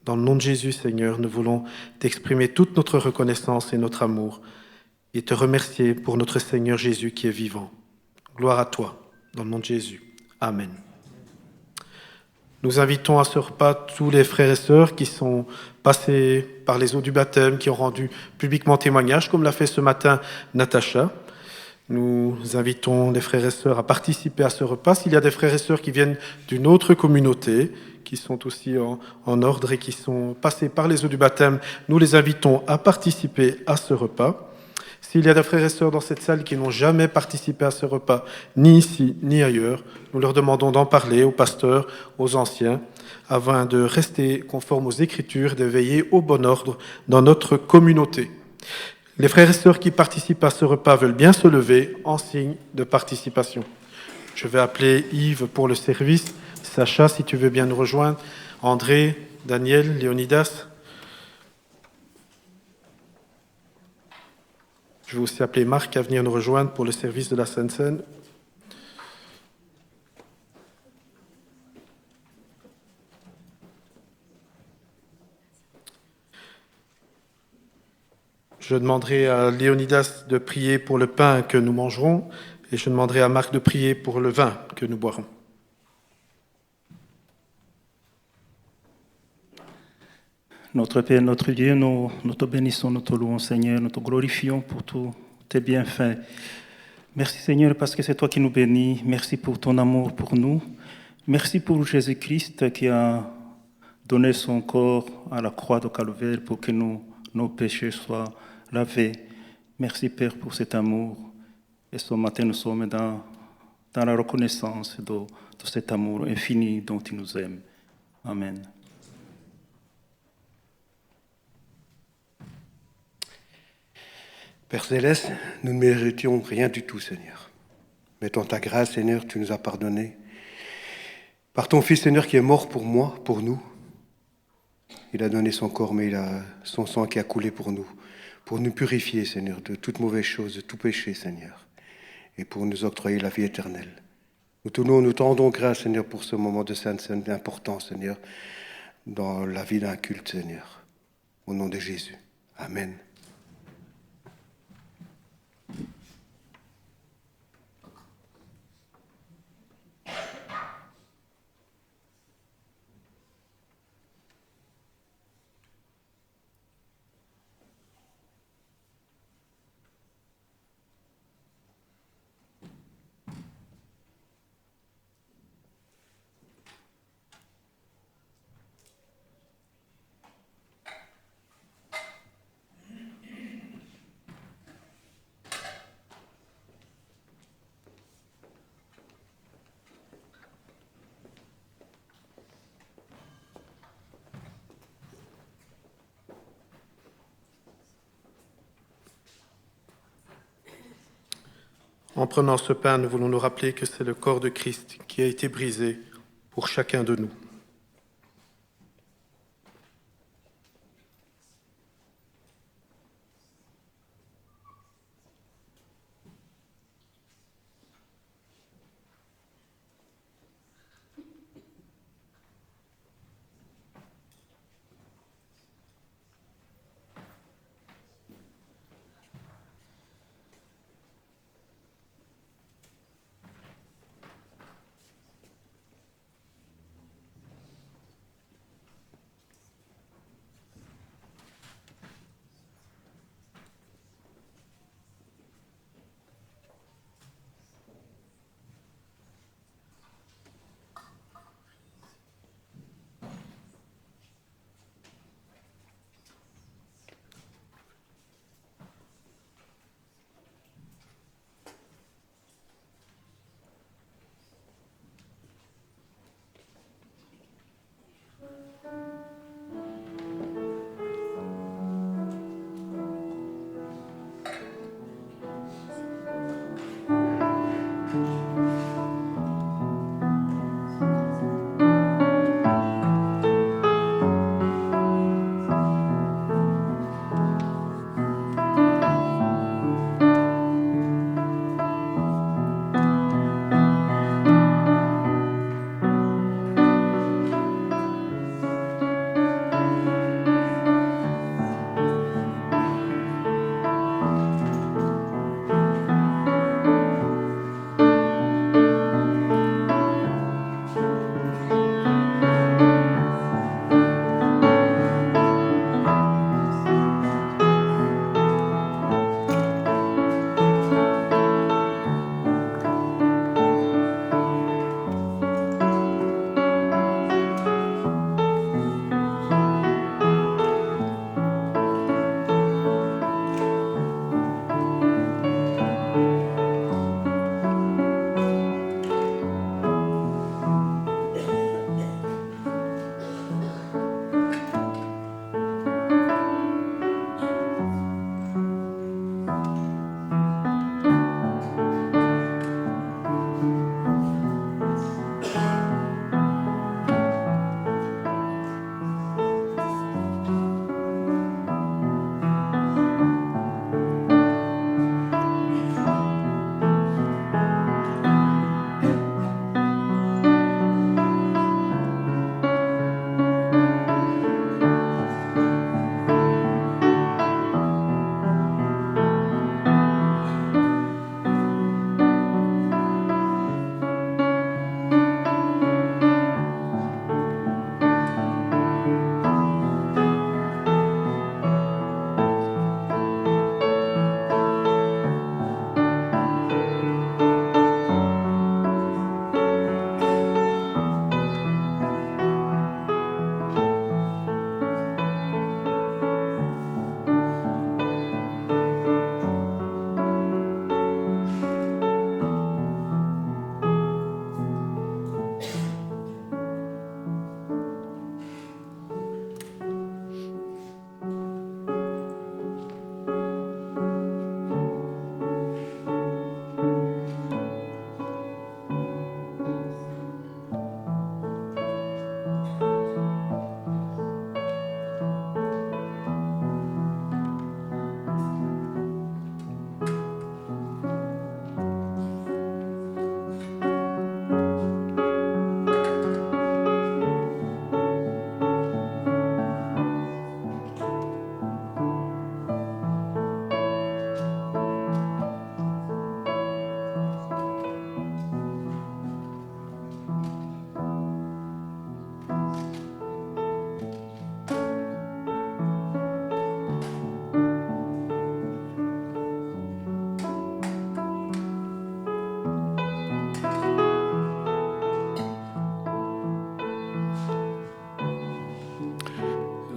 Dans le nom de Jésus, Seigneur, nous voulons t'exprimer toute notre reconnaissance et notre amour et te remercier pour notre Seigneur Jésus qui est vivant. Gloire à toi, dans le nom de Jésus. Amen. Nous invitons à ce repas tous les frères et sœurs qui sont passés par les eaux du baptême, qui ont rendu publiquement témoignage, comme l'a fait ce matin Natacha. Nous invitons les frères et sœurs à participer à ce repas. S'il y a des frères et sœurs qui viennent d'une autre communauté, qui sont aussi en ordre et qui sont passés par les eaux du baptême, nous les invitons à participer à ce repas. S'il y a des frères et sœurs dans cette salle qui n'ont jamais participé à ce repas, ni ici, ni ailleurs, nous leur demandons d'en parler aux pasteurs, aux anciens, afin de rester conformes aux Écritures, de veiller au bon ordre dans notre communauté. Les frères et sœurs qui participent à ce repas veulent bien se lever en signe de participation. Je vais appeler Yves pour le service, Sacha, si tu veux bien nous rejoindre, André, Daniel, Léonidas. Je vais aussi appeler Marc à venir nous rejoindre pour le service de la Sainte Seine. Je demanderai à Léonidas de prier pour le pain que nous mangerons et je demanderai à Marc de prier pour le vin que nous boirons. Notre Père, notre Dieu, nous te bénissons, nous te louons, Seigneur, nous te glorifions pour tous tes bienfaits. Merci, Seigneur, parce que c'est toi qui nous bénis. Merci pour ton amour pour nous. Merci pour Jésus-Christ qui a donné son corps à la croix de Calvaire pour que nos péchés soient lavés. Merci Père pour cet amour. Et ce matin, nous sommes dans la reconnaissance de cet amour infini dont il nous aime. Amen. Père Céleste, nous ne méritions rien du tout, Seigneur. Mais dans ta grâce, Seigneur, tu nous as pardonné. Par ton Fils, Seigneur, qui est mort pour moi, pour nous. Il a donné son corps, mais il a son sang qui a coulé pour nous purifier, Seigneur, de toute mauvaise chose, de tout péché, Seigneur, et pour nous octroyer la vie éternelle. Nous tendons grâce, Seigneur, pour ce moment de sainte important, Seigneur, dans la vie d'un culte, Seigneur. Au nom de Jésus. Amen. En prenant ce pain, nous voulons nous rappeler que c'est le corps de Christ qui a été brisé pour chacun de nous.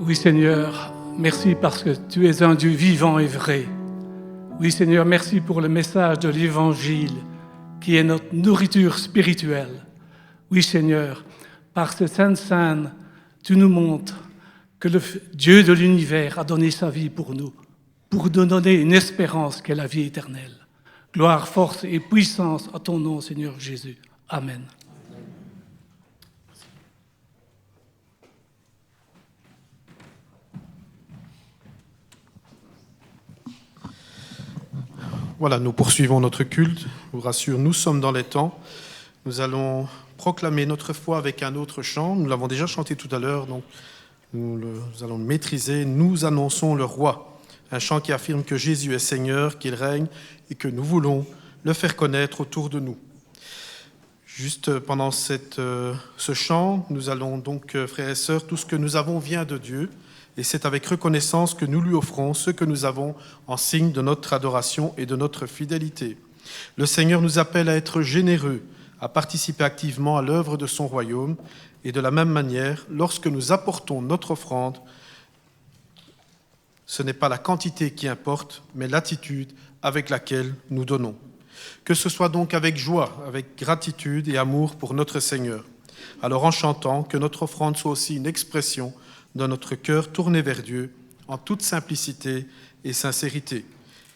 Oui Seigneur, merci parce que tu es un Dieu vivant et vrai. Oui Seigneur, merci pour le message de l'Évangile qui est notre nourriture spirituelle. Oui Seigneur, par cette Sainte Seine, tu nous montres que le Dieu de l'univers a donné sa vie pour nous donner une espérance qu'est la vie éternelle. Gloire, force et puissance à ton nom, Seigneur Jésus. Amen. Voilà, nous poursuivons notre culte. Je vous rassure, nous sommes dans les temps. Nous allons proclamer notre foi avec un autre chant. Nous l'avons déjà chanté tout à l'heure, donc nous allons le maîtriser. Nous annonçons le roi. Un chant qui affirme que Jésus est Seigneur, qu'il règne et que nous voulons le faire connaître autour de nous. Juste pendant ce chant, nous allons donc, frères et sœurs, tout ce que nous avons vient de Dieu. Et c'est avec reconnaissance que nous lui offrons ce que nous avons en signe de notre adoration et de notre fidélité. Le Seigneur nous appelle à être généreux, à participer activement à l'œuvre de son royaume. Et de la même manière, lorsque nous apportons notre offrande, ce n'est pas la quantité qui importe, mais l'attitude avec laquelle nous donnons. Que ce soit donc avec joie, avec gratitude et amour pour notre Seigneur. Alors en chantant, que notre offrande soit aussi une expression de notre cœur tourné vers Dieu, en toute simplicité et sincérité.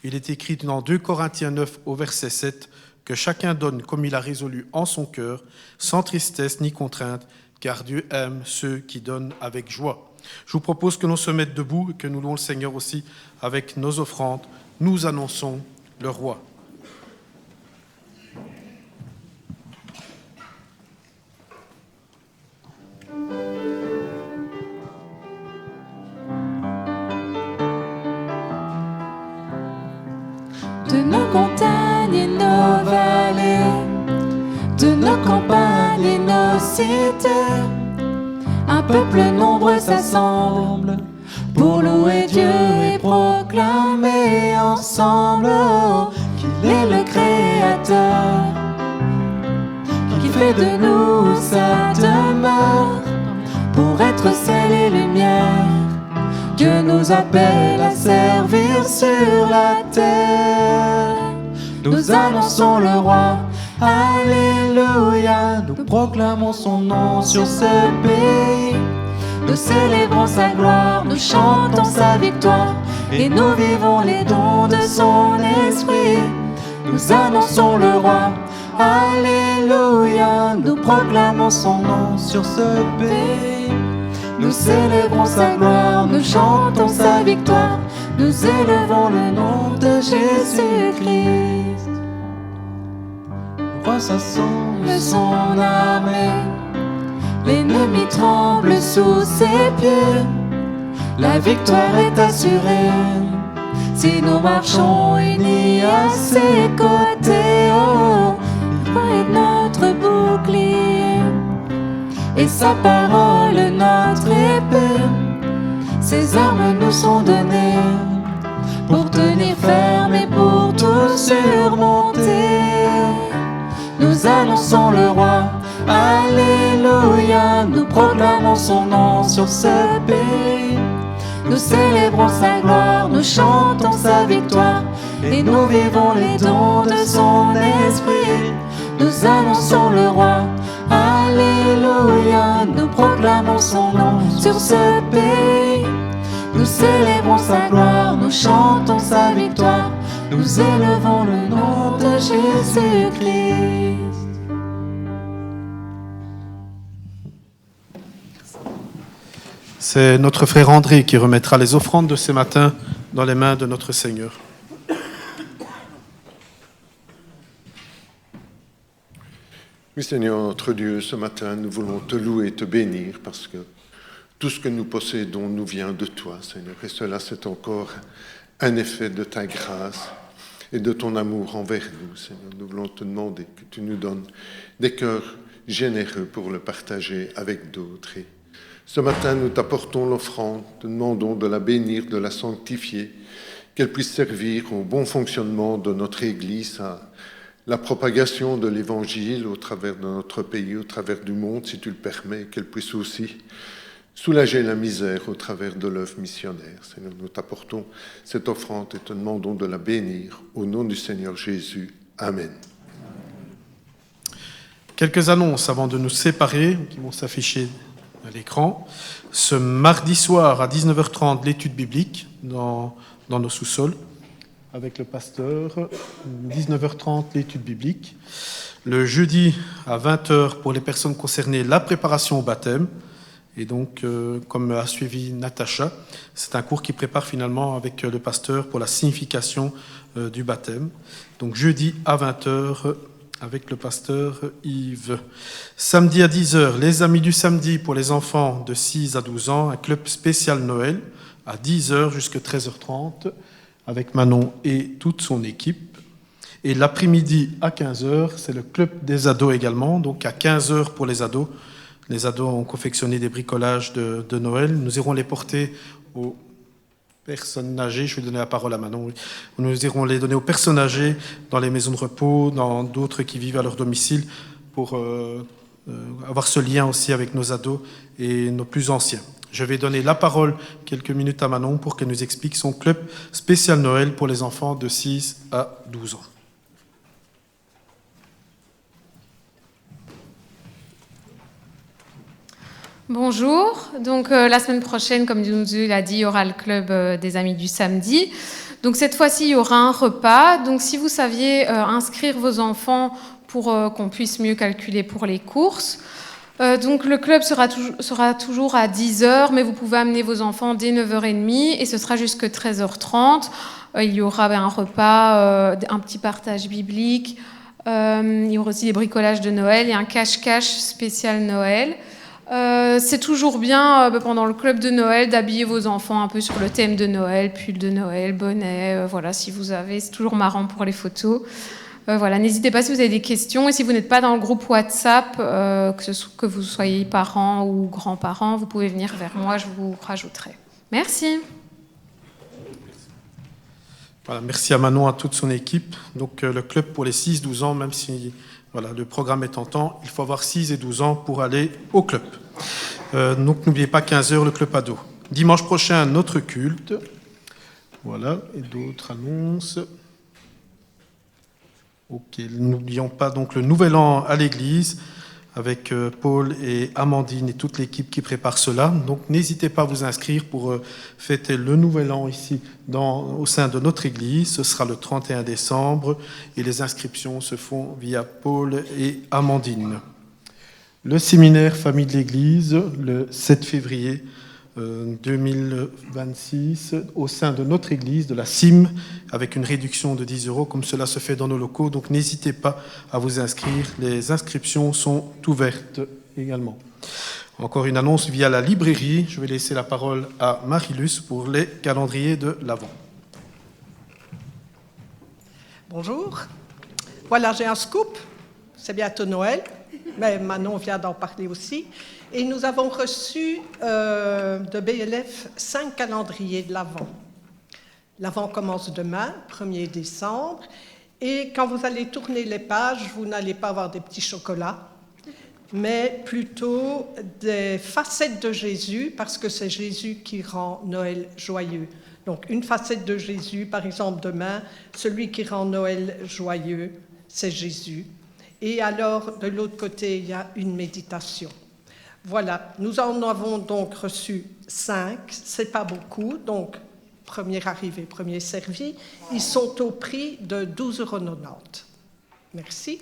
Il est écrit dans 2 Corinthiens 9 au verset 7 que chacun donne comme il a résolu en son cœur, sans tristesse ni contrainte, car Dieu aime ceux qui donnent avec joie. Je vous propose que l'on se mette debout et que nous louons le Seigneur aussi avec nos offrandes. Nous annonçons le roi. De nos montagnes et nos vallées, de nos campagnes et nos cités, un peuple nombreux s'assemble pour louer Dieu et proclamer ensemble qu'il est le Créateur, qui fait de nous sa demeure pour être sel et lumière. Dieu nous appelle à servir sur la terre. Nous annonçons le roi, alléluia. Nous proclamons son nom sur ce pays. Nous célébrons sa gloire, nous chantons sa victoire. Et nous vivons les dons de son esprit. Nous annonçons le roi, alléluia. Nous proclamons son nom sur ce pays. Nous célébrons sa gloire, nous chantons sa victoire, nous élevons le nom de Jésus-Christ. Le roi s'assemble son armée, l'ennemi tremble sous ses pieds, la victoire est assurée, si nous marchons unis à ses côtés. Oh, il va être notre bouclier. Et sa parole, notre épée, ses armes nous sont données pour tenir ferme et pour tout surmonter. Nous annonçons le roi, alléluia. Nous proclamons son nom sur ce pays. Nous célébrons sa gloire, nous chantons sa victoire et nous vivons les dons de son esprit. Nous annonçons le roi, alléluia. Nous proclamons son nom sur ce pays. Nous célébrons sa gloire, nous chantons sa victoire. Nous élevons le nom de Jésus-Christ. C'est notre frère André qui remettra les offrandes de ce matin dans les mains de notre Seigneur. Oui, Seigneur, notre Dieu, ce matin, nous voulons te louer et te bénir parce que tout ce que nous possédons nous vient de toi, Seigneur. Et cela, c'est encore un effet de ta grâce et de ton amour envers nous, Seigneur. Nous voulons te demander que tu nous donnes des cœurs généreux pour le partager avec d'autres. Et ce matin, nous t'apportons l'offrande, te demandons de la bénir, de la sanctifier, qu'elle puisse servir au bon fonctionnement de notre Église, à la propagation de l'Évangile au travers de notre pays, au travers du monde, si tu le permets, qu'elle puisse aussi soulager la misère au travers de l'œuvre missionnaire. Seigneur, nous t'apportons cette offrande et te demandons de la bénir. Au nom du Seigneur Jésus. Amen. Quelques annonces avant de nous séparer, qui vont s'afficher à l'écran. Ce mardi soir à 19h30, l'étude biblique dans nos sous-sols avec le pasteur. 19h30, l'étude biblique. Le jeudi à 20h, pour les personnes concernées, la préparation au baptême. Et donc, comme a suivi Natacha, c'est un cours qui prépare finalement avec le pasteur pour la signification du baptême. Donc, jeudi à 20h, avec le pasteur Yves. Samedi à 10h, les Amis du Samedi pour les enfants de 6 à 12 ans, un club spécial Noël à 10h jusqu'à 13h30 avec Manon et toute son équipe. Et l'après-midi à 15h, c'est le club des ados également, donc à 15h pour les ados. Les ados ont confectionné des bricolages de Noël. Nous irons les porter aux personnes âgées. Je vais donner la parole à Manon. Nous irons les donner aux personnes âgées dans les maisons de repos, dans d'autres qui vivent à leur domicile, pour avoir ce lien aussi avec nos ados et nos plus anciens. Je vais donner la parole quelques minutes à Manon pour qu'elle nous explique son club spécial Noël pour les enfants de 6 à 12 ans. Bonjour, donc la semaine prochaine, comme nous l'a dit, il y aura le club des Amis du Samedi. Donc cette fois-ci, il y aura un repas. Donc si vous saviez inscrire vos enfants pour qu'on puisse mieux calculer pour les courses. Donc le club sera toujours à 10h, mais vous pouvez amener vos enfants dès 9h30 et ce sera jusqu'à 13h30. Il y aura un repas, un petit partage biblique, il y aura aussi des bricolages de Noël et un cache-cache spécial Noël. C'est toujours bien pendant le club de Noël d'habiller vos enfants un peu sur le thème de Noël, pull de Noël, bonnet, voilà, si vous avez, c'est toujours marrant pour les photos. Voilà, n'hésitez pas si vous avez des questions et si vous n'êtes pas dans le groupe WhatsApp, que vous soyez parents ou grands-parents, vous pouvez venir vers moi, je vous rajouterai. Merci. Voilà, merci à Manon, à toute son équipe. Donc le club pour les 6-12 ans, même si voilà, le programme est tentant, il faut avoir 6 et 12 ans pour aller au club. Donc n'oubliez pas 15h le club ado. Dimanche prochain, notre culte. Voilà, et d'autres annonces. Ok, n'oublions pas donc le Nouvel An à l'église avec Paul et Amandine et toute l'équipe qui prépare cela. Donc n'hésitez pas à vous inscrire pour fêter le Nouvel An ici au sein de notre église. Ce sera le 31 décembre et les inscriptions se font via Paul et Amandine. Le séminaire Famille de l'Église, le 7 février 2026, au sein de notre église, de la CIM, avec une réduction de 10 €, comme cela se fait dans nos locaux. Donc n'hésitez pas à vous inscrire. Les inscriptions sont ouvertes également. Encore une annonce via la librairie. Je vais laisser la parole à Marie-Luce pour les calendriers de l'Avent. Bonjour. Voilà, j'ai un scoop. C'est bientôt Noël, mais Manon vient d'en parler aussi. Et nous avons reçu de BLF 5 calendriers de l'Avent. L'Avent commence demain, 1er décembre. Et quand vous allez tourner les pages, vous n'allez pas avoir des petits chocolats, mais plutôt des facettes de Jésus, parce que c'est Jésus qui rend Noël joyeux. Donc une facette de Jésus, par exemple demain, celui qui rend Noël joyeux, c'est Jésus. Et alors, de l'autre côté, il y a une méditation. Voilà, nous en avons donc reçu 5, c'est pas beaucoup, donc premier arrivé, premier servi. Ils sont au prix de 12,90 €. Merci.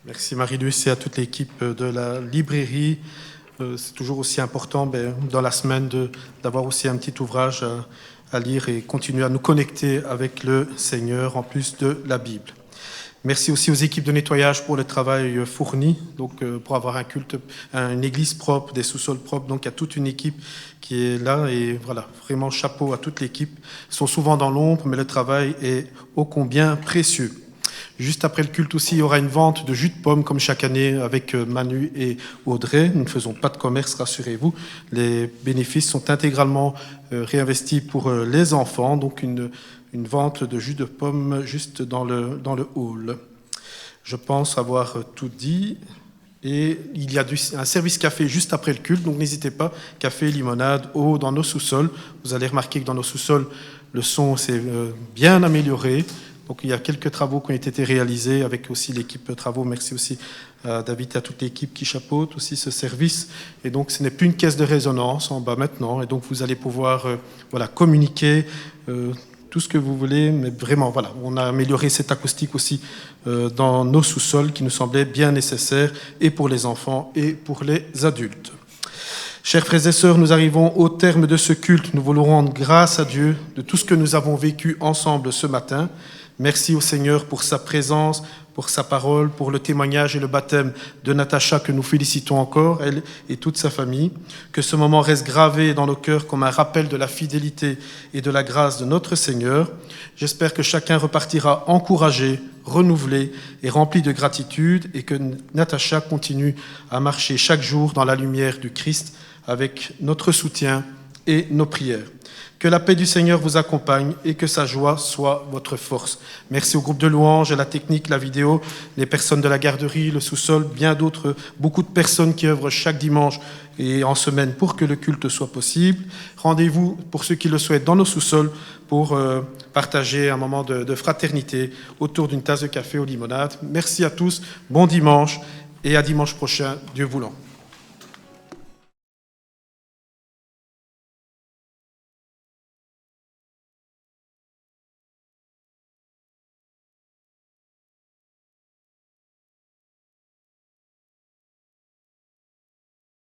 Merci Marie-Luce et à toute l'équipe de la librairie. C'est toujours aussi important dans la semaine d'avoir aussi un petit ouvrage à lire et continuer à nous connecter avec le Seigneur en plus de la Bible. Merci aussi aux équipes de nettoyage pour le travail fourni, donc pour avoir un culte, une église propre, des sous-sols propres. Donc il y a toute une équipe qui est là et voilà, vraiment chapeau à toute l'équipe. Ils sont souvent dans l'ombre, mais le travail est ô combien précieux. Juste après le culte aussi, il y aura une vente de jus de pomme comme chaque année avec Manu et Audrey. Nous ne faisons pas de commerce, rassurez-vous. Les bénéfices sont intégralement réinvestis pour les enfants, donc une vente de jus de pomme juste dans le hall. Je pense avoir tout dit. Et il y a un service café juste après le culte, donc n'hésitez pas, café, limonade, eau dans nos sous-sols. Vous allez remarquer que dans nos sous-sols, le son s'est bien amélioré. Donc il y a quelques travaux qui ont été réalisés avec aussi l'équipe travaux. Merci aussi à David et à toute l'équipe qui chapeaute aussi ce service. Et donc ce n'est plus une caisse de résonance en bas maintenant. Et donc vous allez pouvoir communiquer tout ce que vous voulez. Mais vraiment, voilà, on a amélioré cette acoustique aussi dans nos sous-sols qui nous semblait bien nécessaire et pour les enfants et pour les adultes. Chers frères et sœurs, nous arrivons au terme de ce culte. Nous voulons rendre grâce à Dieu de tout ce que nous avons vécu ensemble ce matin. Merci au Seigneur pour sa présence, pour sa parole, pour le témoignage et le baptême de Natacha que nous félicitons encore, elle et toute sa famille. Que ce moment reste gravé dans nos cœurs comme un rappel de la fidélité et de la grâce de notre Seigneur. J'espère que chacun repartira encouragé, renouvelé et rempli de gratitude et que Natacha continue à marcher chaque jour dans la lumière du Christ avec notre soutien et nos prières. Que la paix du Seigneur vous accompagne et que sa joie soit votre force. Merci au groupe de louanges, à la technique, la vidéo, les personnes de la garderie, le sous-sol, bien d'autres, beaucoup de personnes qui œuvrent chaque dimanche et en semaine pour que le culte soit possible. Rendez-vous pour ceux qui le souhaitent dans nos sous-sols pour partager un moment de fraternité autour d'une tasse de café aux limonades. Merci à tous, bon dimanche et à dimanche prochain, Dieu voulant.